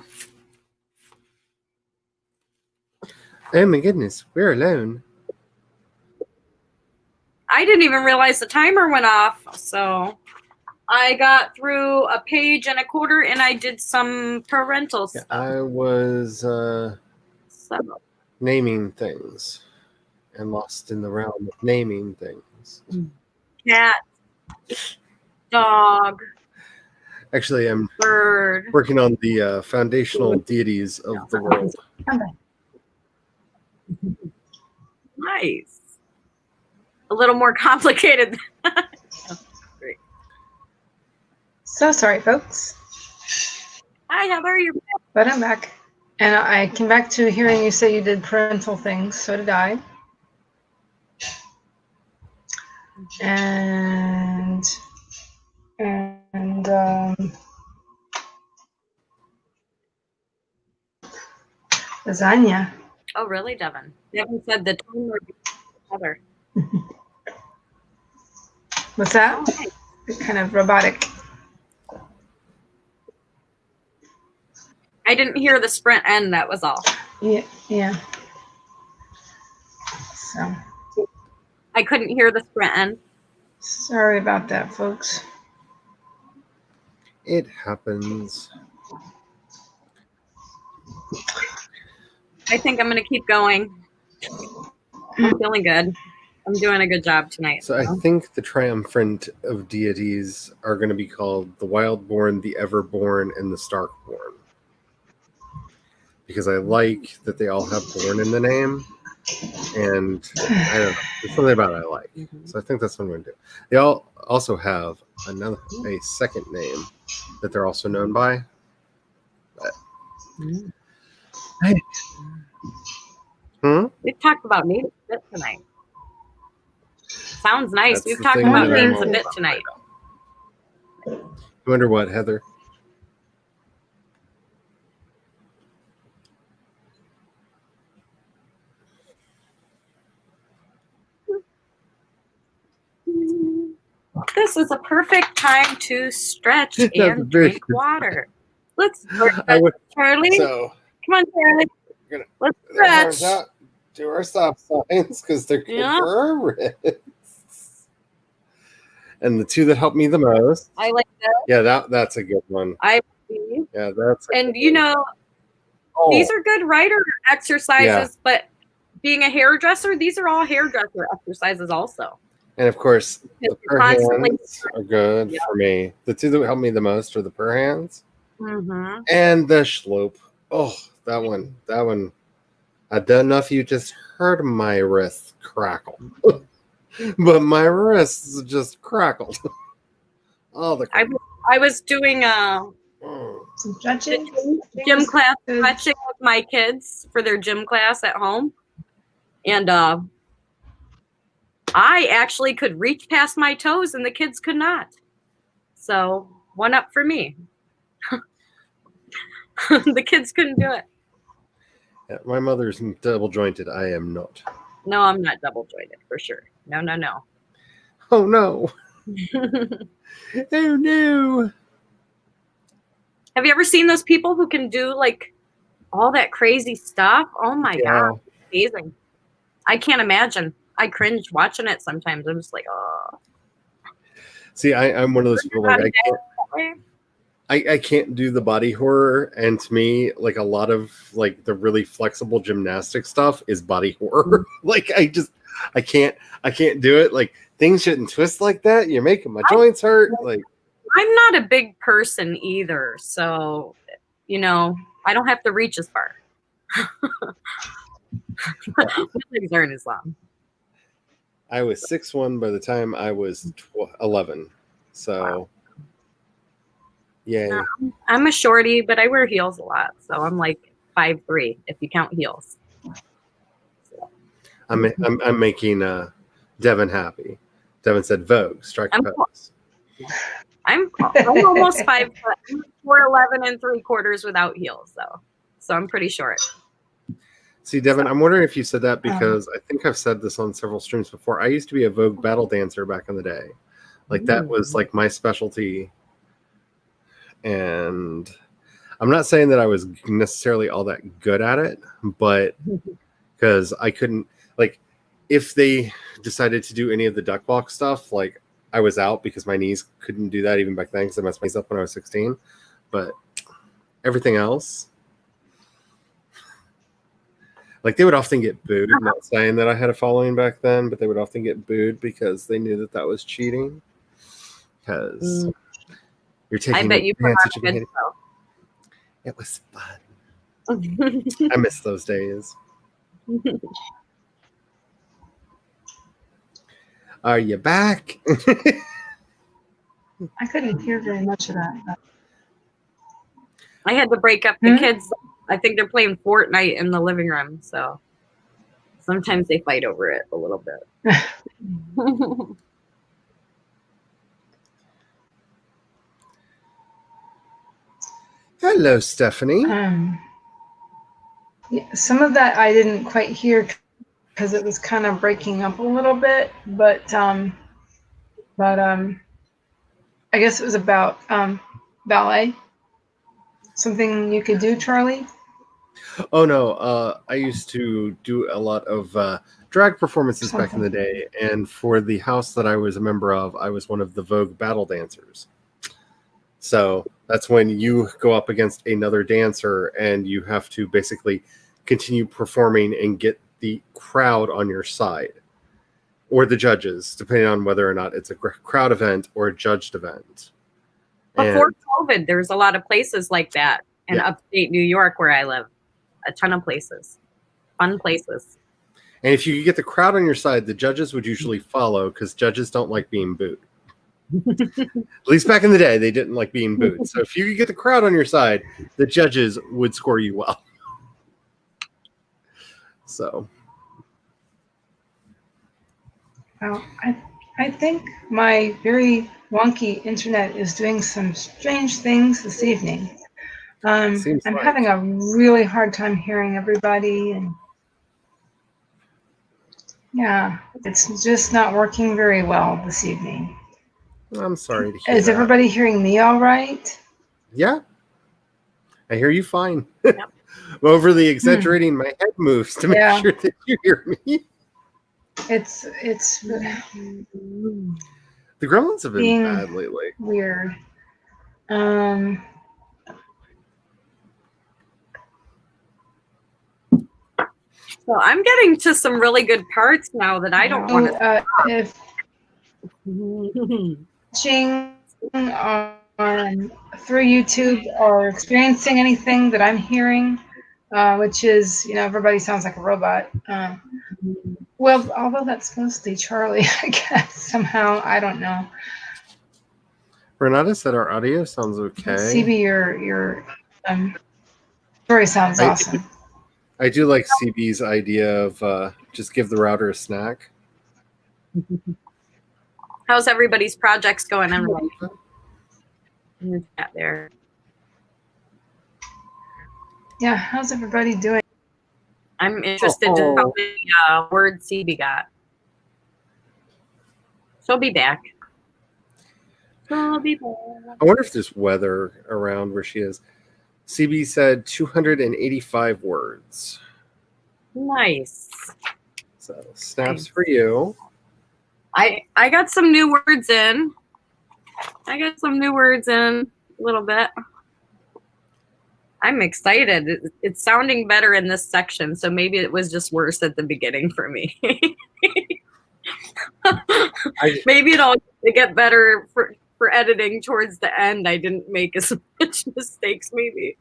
Oh my goodness, we're alone. I didn't even realize the timer went off, so I got through a page and a quarter, and I did some parental stuff. I was naming things and lost in the realm of naming things. Cat, dog. Actually, I'm bird. Working on the foundational deities of the world. Nice. A little more complicated. Great. So sorry, folks. Hi, how are you? But I'm back. And I came back to hearing you say you did parental things. So did I. And lasagna. Oh, really, Devin? Devin said the tone would be together. What's that? Oh, kind of robotic. I didn't hear the sprint end, that was all. Yeah. So. I couldn't hear the sprint end. Sorry about that, folks. It happens. I think I'm going to keep going. I'm feeling good. I'm doing a good job tonight. So I think the triumvirate of deities are going to be called the Wildborn, the Everborn, and the Starkborn. Because I like that they all have born in the name. And I don't know, there's something about it I like. So I think that's what I'm going to do. They all also have a second name that they're also known by. But, We've talked about names a bit tonight. Sounds nice. We've talked about names a bit tonight. You wonder what, Heather? This is a perfect time to stretch and drink water. Let's start, Charlie. So, come on, Charlie. Let's stretch. Do our stop signs because they're good for our wrists. And the two that help me the most. I like that. Yeah, that's a good one. Yeah, that's. And you know, these are good writer exercises, but being a hairdresser, these are all hairdresser exercises also. And of course, the per hands are good for me. The two that help me the most are the per hands and the schlope. Oh, that one. I don't know if you just heard my wrist crackle, but my wrists just crackled. Oh, I was doing gym class stretching with my kids for their gym class at home, and I actually could reach past my toes and the kids could not. So 1 up for me. The kids couldn't do it. Yeah, my mother's double jointed. I am not. No, I'm not double jointed for sure. No. Oh no. Oh no. Have you ever seen those people who can do like all that crazy stuff? Oh my God. Amazing. I can't imagine. I cringe watching it sometimes. I'm just like, oh. See, I'm one of those people like I can't do the body horror, and to me, like a lot of like the really flexible gymnastic stuff is body horror. Like I can't do it. Like things shouldn't twist like that. You're making my joints hurt. Like I'm not a big person either, so you know I don't have to reach as far. My legs aren't as long. I was 6'1" by the time I was 11. So, yay. I'm a shorty, but I wear heels a lot. So I'm like 5'3" if you count heels. So. I'm making Devin happy. Devin said, "Vogue, strike a pose." I'm almost 5 foot. I'm 4'11" ¾ without heels, though. So I'm pretty short. See, Devin, I'm wondering if you said that because I think I've said this on several streams before. I used to be a Vogue battle dancer back in the day. Like that was like my specialty. And I'm not saying that I was necessarily all that good at it, but because I couldn't, like, if they decided to do any of the duck walk stuff, like, I was out because my knees couldn't do that even back then because I messed my knees up when I was 16. But everything else, like, they would often get booed. I'm not saying that I had a following back then, but they would often get booed because they knew that that was cheating. Because you're taking I bet you put on a good show. It was fun. I miss those days. Are you back? I couldn't hear very much of that. I had to break up the kids. I think they're playing Fortnite in the living room, so sometimes they fight over it a little bit. Hello, Stephanie. Yeah, some of that I didn't quite hear because it was kind of breaking up a little bit, but I guess it was about ballet. Something you could do, Charlie? Oh no, I used to do a lot of drag performances back in the day, and for the house that I was a member of, I was one of the Vogue battle dancers. So that's when you go up against another dancer and you have to basically continue performing and get the crowd on your side, or the judges, depending on whether or not it's a crowd event or a judged event. Before COVID, there's a lot of places like that in upstate New York where I live. A ton of places. Fun places. And if you could get the crowd on your side, the judges would usually follow because judges don't like being booed. At least back in the day, they didn't like being booed. So if you could get the crowd on your side, the judges would score you well. So. Well, I think my very wonky internet is doing some strange things this evening. I'm having a really hard time hearing everybody, and yeah, it's just not working very well this evening. I'm sorry to hear Is that. everybody hearing me all right? Yeah. I hear you fine. Yep. Over the exaggerating my head moves to make sure that you hear me. It's the gremlins have been bad lately. Weird. So I'm getting to some really good parts now that I don't want to. If watching on through YouTube or experiencing anything that I'm hearing, which is, everybody sounds like a robot. Well, although that's mostly Charlie, I guess, somehow. I don't know. Renata said our audio sounds okay. CB, your story sounds awesome. I do like CB's idea of just give the router a snack. How's everybody's projects going on in the chat there? Yeah, how's everybody doing? I'm interested in how many words CB got. She'll be back. She'll be back. I wonder if there's weather around where she is. CB said 285 words. Nice. So snaps for you. I got some new words in. A little bit. I'm excited. It's sounding better in this section, so maybe it was just worse at the beginning for me. Maybe it'll get better for editing towards the end. I didn't make as much mistakes, maybe.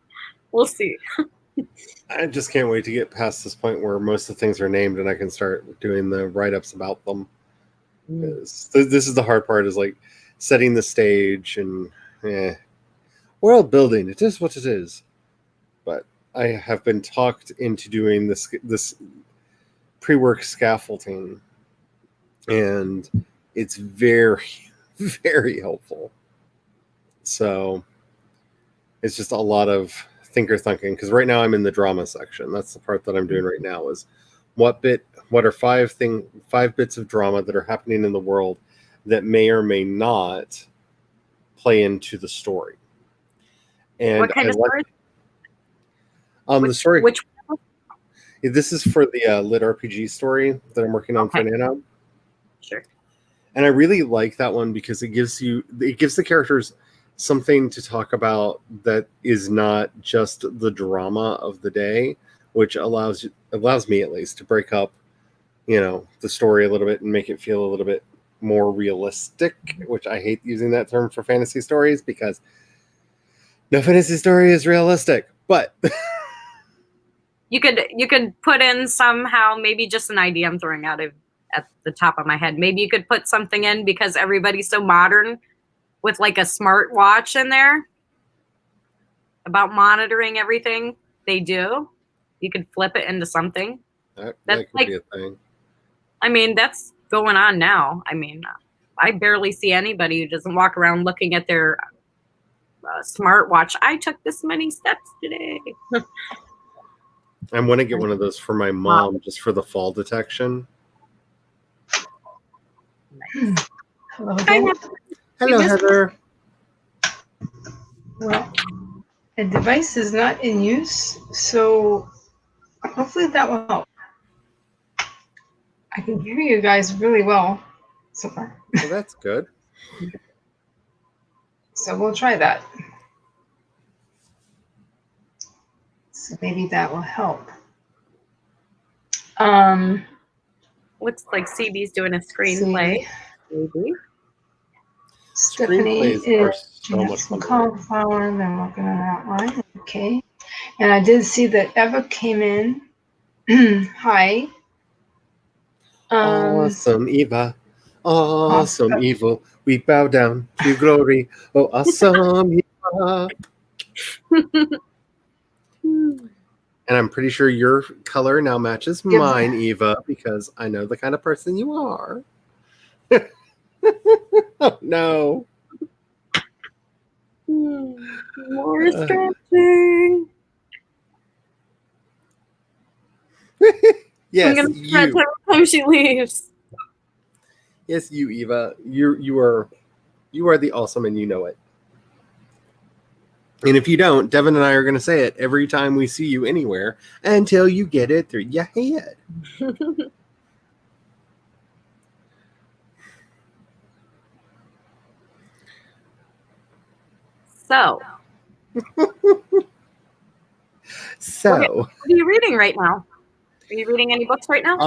We'll see. I just can't wait to get past this point where most of the things are named and I can start doing the write-ups about them. This is the hard part, is like setting the stage and world building. It is what it is. But I have been talked into doing this pre-work scaffolding, and it's very, very helpful. So it's just a lot of thinking, because right now I'm in the drama section. That's the part that I'm doing right now, is what are five bits of drama that are happening in the world that may or may not play into the story. And what kind of story? The story. Which? This is for the lit RPG story that I'm working on for NaNo. Sure. And I really like that one because it gives the characters something to talk about that is not just the drama of the day, which allows me at least to break up, the story a little bit and make it feel a little bit more realistic, which I hate using that term for fantasy stories because no fantasy story is realistic, but you could put in somehow, maybe just an idea I'm throwing out at the top of my head. Maybe you could put something in because everybody's so modern with like a smart watch in there about monitoring everything they do. You could flip it into something. that could be a thing. I mean, that's going on now. I mean, I barely see anybody who doesn't walk around looking at their smartwatch. I took this many steps today. I want to get one of those for my mom just for the fall detection. Nice. Hello again. Hello, Heather. Well, the device is not in use, so hopefully that will help. I can hear you guys really well so far. Well, that's good. So we'll try that. So maybe that will help. Looks like CB's doing a screenplay. Maybe. Stephanie is so much some fun. cauliflower and then working on that line. Okay. And I did see that Eva came in. Hi. Awesome, Eva. Awesome, evil. We bow down to glory. Oh, awesome, Eva. And I'm pretty sure your color now matches mine, Eva, because I know the kind of person you are. Oh, no. More stretching. Yes, I'm gonna stretch every time she leaves. Yes, you, Eva. You are the awesome, and you know it. And if you don't, Devin and I are going to say it every time we see you anywhere until you get it through your head. So. What are you reading right now? Are you reading any books right now?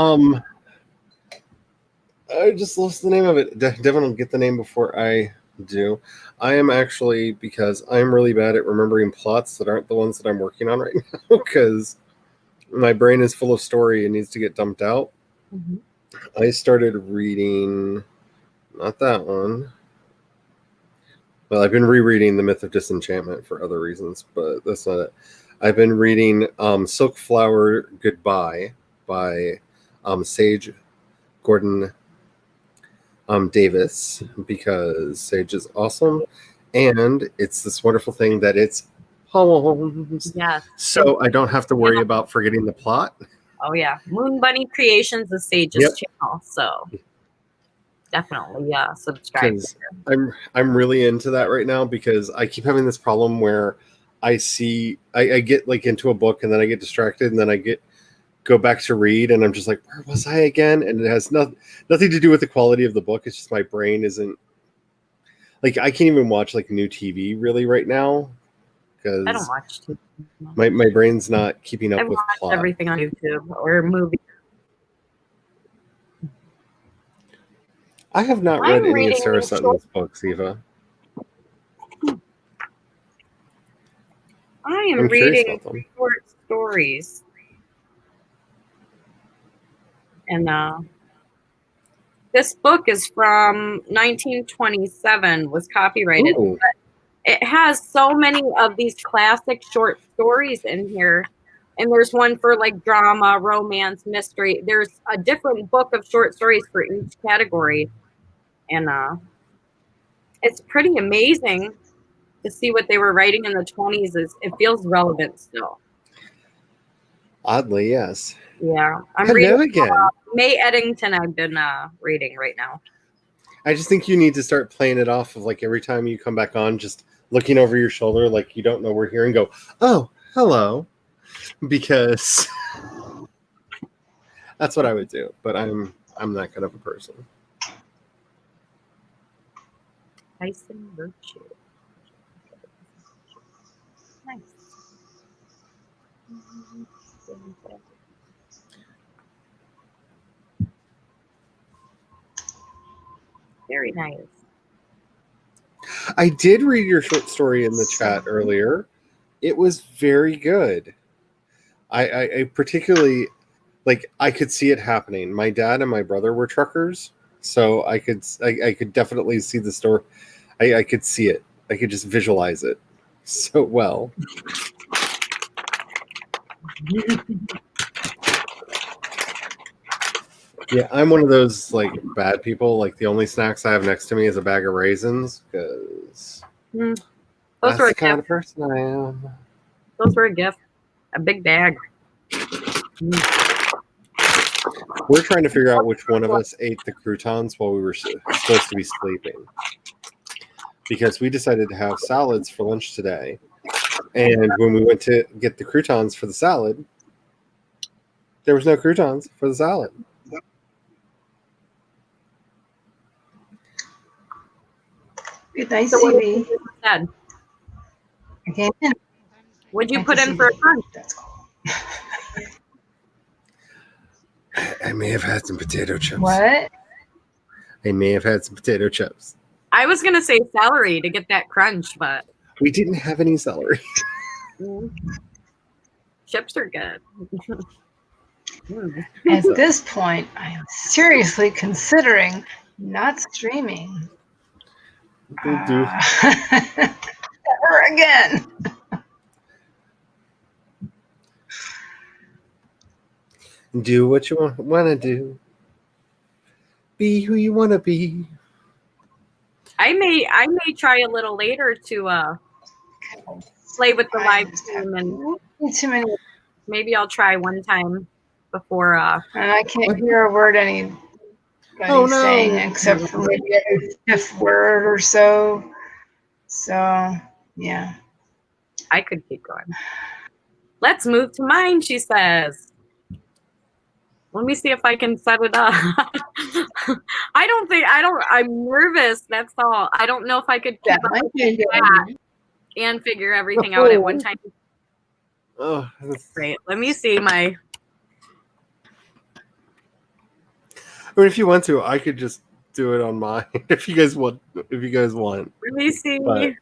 I just lost the name of it. Devin will get the name before I do. I am actually, because I'm really bad at remembering plots that aren't the ones that I'm working on right now, because my brain is full of story and needs to get dumped out. Mm-hmm. I started reading, not that one. Well, I've been rereading The Myth of Disenchantment for other reasons, but that's not it. I've been reading Silk Flower Goodbye by Sage Gordon Davis, because Sage is awesome, and it's this wonderful thing that it's poems. Yeah. So I don't have to worry about forgetting the plot. Oh yeah, Moon Bunny Creations is Sage's channel, so definitely subscribe. I'm really into that right now because I keep having this problem where I get like into a book and then I get distracted and then go back to read and I'm just like, where was I again? And it has nothing to do with the quality of the book. It's just my brain isn't like, I can't even watch like new TV really right now because I don't watch TV. My brain's not keeping up with plot. Everything on YouTube or movie. I have not read any of Sarah Sutton's books, Eva. I am reading short stories. And this book is from 1927, was copyrighted. But it has so many of these classic short stories in here. And there's one for like drama, romance, mystery. There's a different book of short stories for each category. And it's pretty amazing to see what they were writing in the 20s. It feels relevant still. Oddly, yes. Yeah. I'm reading again. May Eddington I've been reading right now. I just think you need to start playing it off of like every time you come back on, just looking over your shoulder like you don't know we're here and go, oh, hello. because that's what I would do. But I'm that kind of a person. Tyson Virtue. Nice. Very nice. I did read your short story in the chat earlier. It was very good. I particularly, like, I could see it happening. My dad and my brother were truckers, so I could definitely see the story. I could see it. I could just visualize it so well. Yeah, I'm one of those like bad people. Like the only snacks I have next to me is a bag of raisins because that's the kind of person I am. Those were a gift. A big bag. We're trying to figure out which one of us ate the croutons while we were supposed to be sleeping. Because we decided to have salads for lunch today. And when we went to get the croutons for the salad, there was no croutons for the salad. Good night, CV. Okay. What'd you put in for a crunch? That's cool. I may have had some potato chips. What? I may have had some potato chips. I was going to say celery to get that crunch, but... We didn't have any celery. Chips are good. At this point, I am seriously considering not streaming. Ever again. Do what you want to do. Be who you want to be. I may try a little later to play with the live stream, and too many. Maybe I'll try one time before. And I can't hear a word anybody's saying except for maybe a fifth word or so. So yeah, I could keep going. Let's move to mine, she says. Let me see if I can set it up. I'm nervous. That's all. I don't know if I could keep up with that and figure everything out at one time. Oh, great. Let me see my. I mean, if you want to, I could just do it on mine. If you guys want. Let me see. But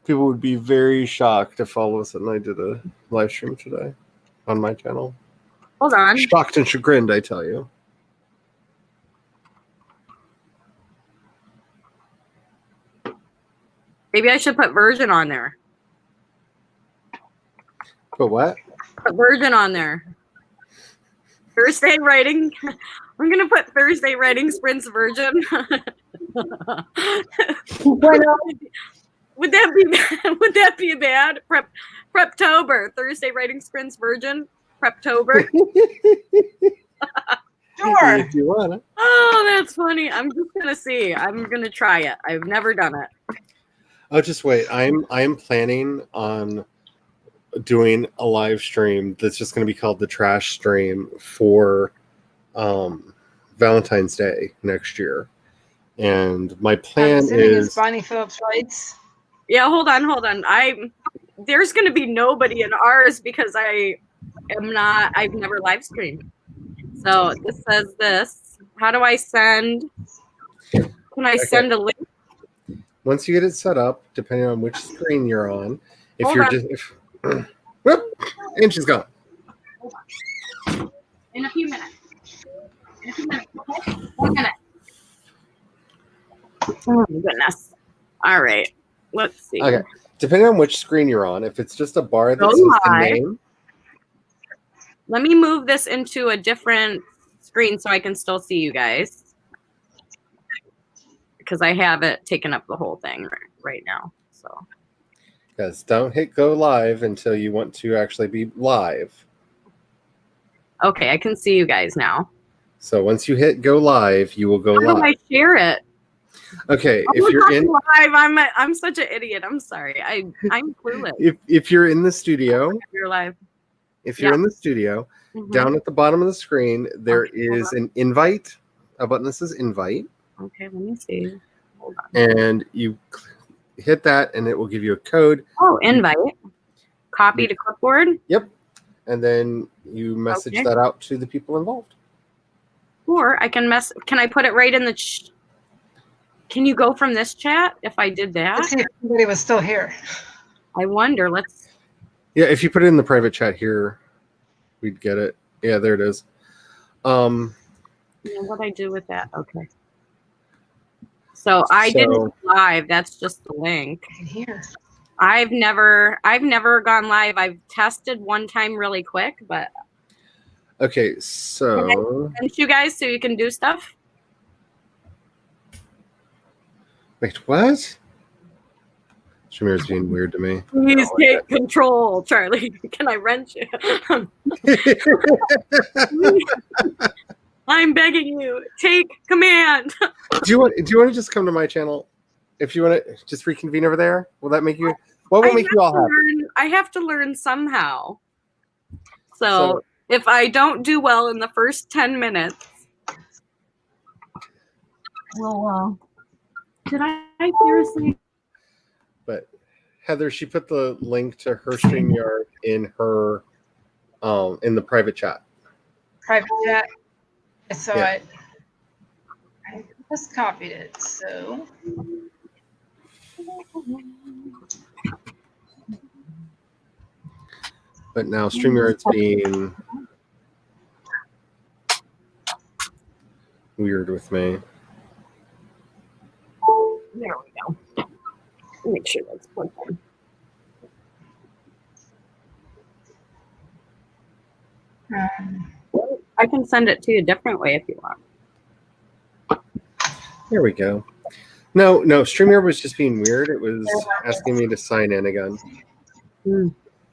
people would be very shocked if all of a sudden I did a live stream today on my channel. Hold on. Shocked and chagrined, I tell you. Maybe I should put version on there. Put what? Put version on there. Thursday writing. I'm gonna put Thursday writing sprints version. Would that be bad? Preptober. Thursday writing sprints version. Preptober. Sure. If you want. Oh, that's funny. I'm just gonna see. I'm gonna try it. I've never done it. Oh, just wait. I'm planning on doing a live stream that's just going to be called the Trash Stream for Valentine's Day next year. And my plan is Bonnie Phillips writes. Yeah, hold on. There's going to be nobody in ours because I've never live streamed. So this says this. How do I send? Can I send a link? Once you get it set up, depending on which screen you're on, and she's gone. In a few minutes. Okay? 1 minute. Oh my goodness. All right. Let's see. Okay. Depending on which screen you're on, if it's just a bar that says the name. Let me move this into a different screen so I can still see you guys. Because I have it taken up the whole thing right now. So. Yes, don't hit go live until you want to actually be live. Okay, I can see you guys now. So once you hit go live, you will go live. How do I share it? Okay, Oh, if you're in live, I'm such an idiot. I'm sorry. I'm clueless. if you're in the studio, You're live. if you're in the studio, down at the bottom of the screen there is an invite, a button that says invite. Okay, let me see. Hold on. And you hit that, and it will give you a code. Oh, invite. Copy to clipboard. Yep. And then you message that out to the people involved. Or I can Can I put it right in the? Can you go from this chat if I did that? Let's see if somebody was still here. I wonder. Let's. Yeah, if you put it in the private chat here, we'd get it. Yeah, there it is. What I do with that? Okay. So I didn't live. That's just the link. Here. I've never gone live. I've tested one time really quick, but. Okay, so. Can I send you guys so you can do stuff? Wait, what? Shamir's being weird to me. Please take control, Charlie. Can I wrench you? I'm begging you. Take command. Do you want to just come to my channel? If you want to just reconvene over there, will that make you? What will make you all happy? I have to learn somehow. So if I don't do well in the first 10 minutes, well, did I seriously? But Heather, she put the link to her StreamYard in her in the private chat. Private chat. I saw it. I just copied it. So. But now StreamYard's being weird with me. There we go. Make sure that's plugged in. I can send it to you a different way if you want. There we go. No, StreamYard was just being weird. It was asking me to sign in again.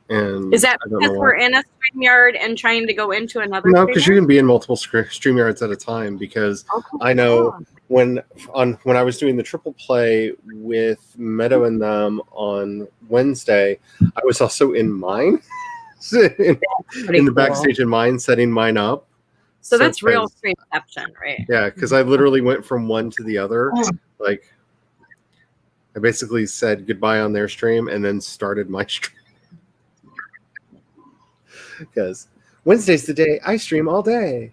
And is that because we're in a StreamYard and trying to go into another? No, because you can be in multiple StreamYards at a time. Because I know when I was doing the triple play with Meadow and them on Wednesday, I was also in mine, in the backstage in mine, setting mine up. So that's real streamception, right? Yeah, because I literally went from one to the other. Like, I basically said goodbye on their stream and then started my stream. Because Wednesday's the day I stream all day.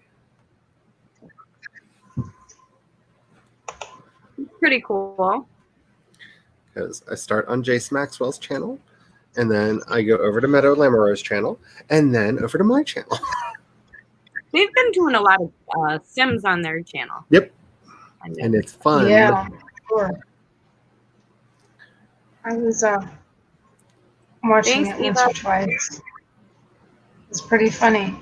Pretty cool. Because I start on Jace Maxwell's channel, and then I go over to Meadow Lamoureux's channel, and then over to my channel. They've been doing a lot of Sims on their channel. Yep. And it's fun. Yeah, sure. I was watching it once or twice. It's pretty funny.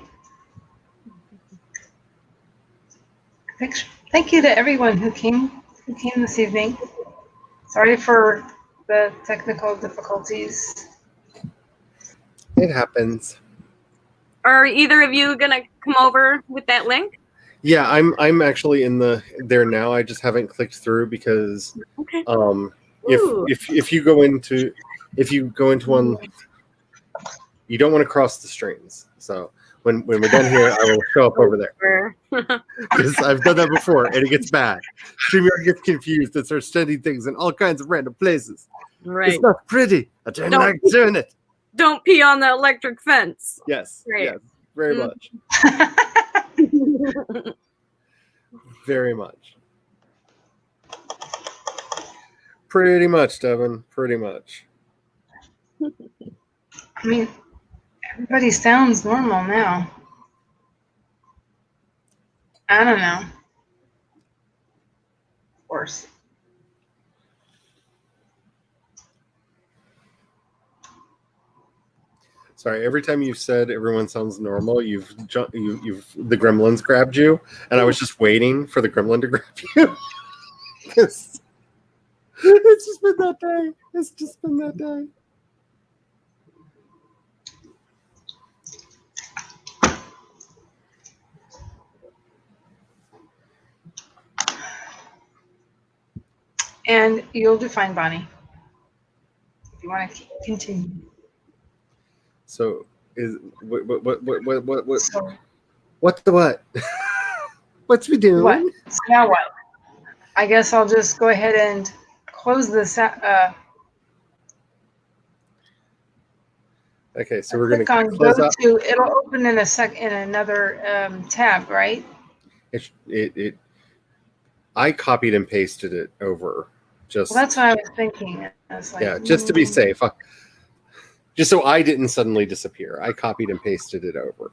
Thank you to everyone who came this evening. Sorry for the technical difficulties. It happens. Are either of you gonna come over with that link? Yeah, I'm actually in there now. I just haven't clicked through because if you go into one, you don't want to cross the streams. So when we're done here, I will show up over there. Because I've done that before and it gets bad. StreamYard gets confused and starts sending things in all kinds of random places. Right. It's not pretty. I don't like doing it. Don't pee on the electric fence. Yes. Right. Yes. Very much. Very much. Pretty much, Devin. Pretty much. I mean, everybody sounds normal now. I don't know. Of course. Sorry, every time you've said everyone sounds normal, you've the gremlins grabbed you, and I was just waiting for the gremlin to grab you. It's just been that day. It's just been that day. And you'll do fine, Bonnie. If you want to continue. So is what So what the what? What's we doing? what? So now what? I guess I'll just go ahead and close this. Okay, so we're gonna Click on go close up. to. It'll open in another tab, right? It I copied and pasted it over. Just Well, that's what I was thinking. I was like, yeah, just to be safe. Just so I didn't suddenly disappear. I copied and pasted it over.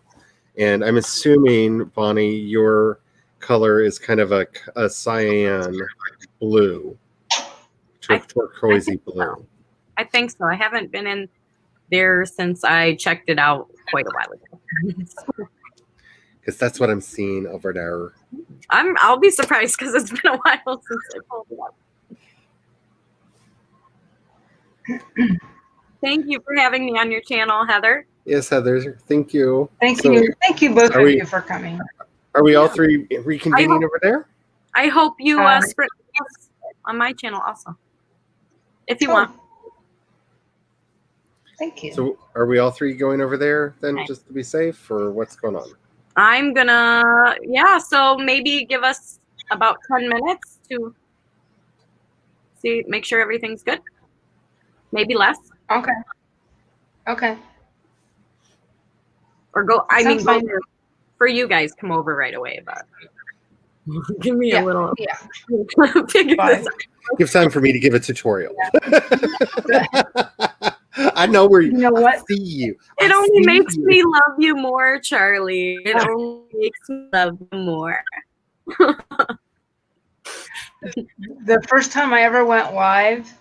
And I'm assuming, Bonnie, your color is kind of a cyan blue, turquoisey blue. So. I think so. I haven't been in there since I checked it out quite a while ago. Because that's what I'm seeing over there. I'll be surprised because it's been a while since I pulled it up. Thank you for having me on your channel, Heather. Yes, Heather. Thank you. Thank you. Thank you both of you for coming. Are we all three reconvening over there? I hope you sprint on my channel also, if you want. Thank you. So are we all three going over there then, just to be safe, or what's going on? I'm gonna, so maybe give us about 10 minutes to make sure everything's good. Maybe less. Okay. Okay. Or go, for you guys, come over right away, but give me a little. Figure this out. Give time for me to give a tutorial. I know where you know what? I see you. It only makes me love you more, Charlie. It only makes me love you more. The first time I ever went live,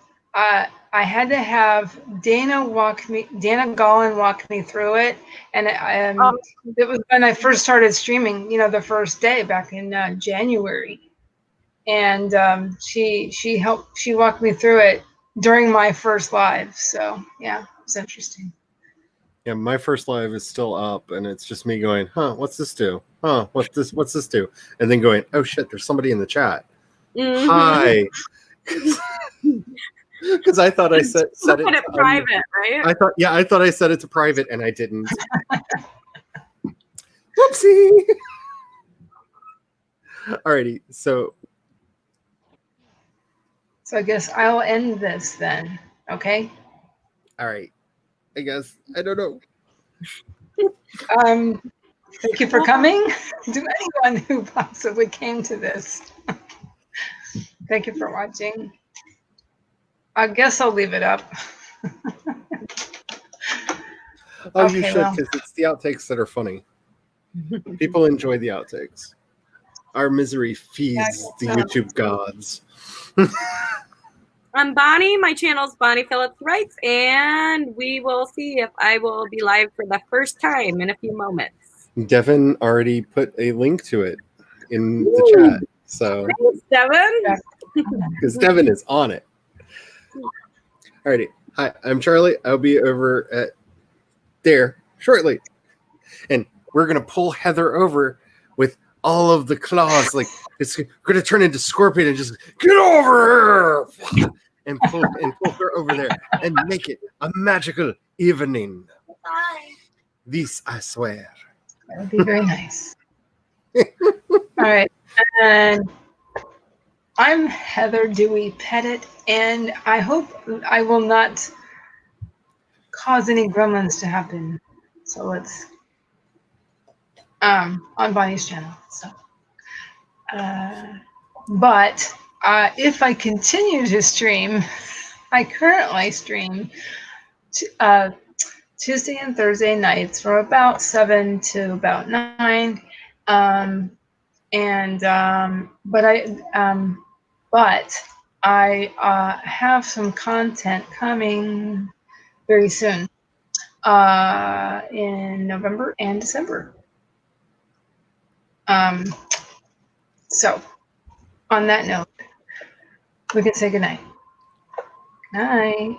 I had to have Dana Gollin walk me through it, and it was when I first started streaming. The first day back in January, and she walked me through it during my first live. So yeah, it was interesting. Yeah, my first live is still up, and it's just me going, "Huh, what's this do? Huh, what's this do?" And then going, "Oh shit, there's somebody in the chat." Mm-hmm. Hi. Because I thought I set it private, right? I thought I set it to private, and I didn't. Whoopsie. Alrighty, so I guess I'll end this then. Okay. All right. I guess I don't know. Thank you for coming. To anyone who possibly came to this, thank you for watching. I guess I'll leave it up. Oh, okay, you should, because it's the outtakes that are funny. People enjoy the outtakes. Our misery feeds the YouTube gods. I'm Bonnie. My channel's Bonnie Phillips Writes, and we will see if I will be live for the first time in a few moments. Devin already put a link to it in the chat. So thanks, Devin. Because Devin is on it. Alrighty. Hi, I'm Charlie. I'll be over at there shortly. And we're going to pull Heather over with all of the claws. Like, it's going to turn into Scorpion and just get over here and pull her over there and make it a magical evening. Bye. This I swear. That would be very nice. All right. And I'm Heather Dewey Pettit, and I hope I will not cause any gremlins to happen. So let's on Bonnie's channel. So, but if I continue to stream, I currently stream Tuesday and Thursday nights from about 7 to about 9. But I have some content coming very soon in November and December. So on that note, we can say goodnight. Good night.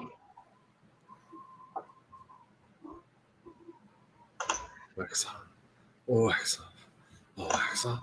Wax off. Wax off. Wax off.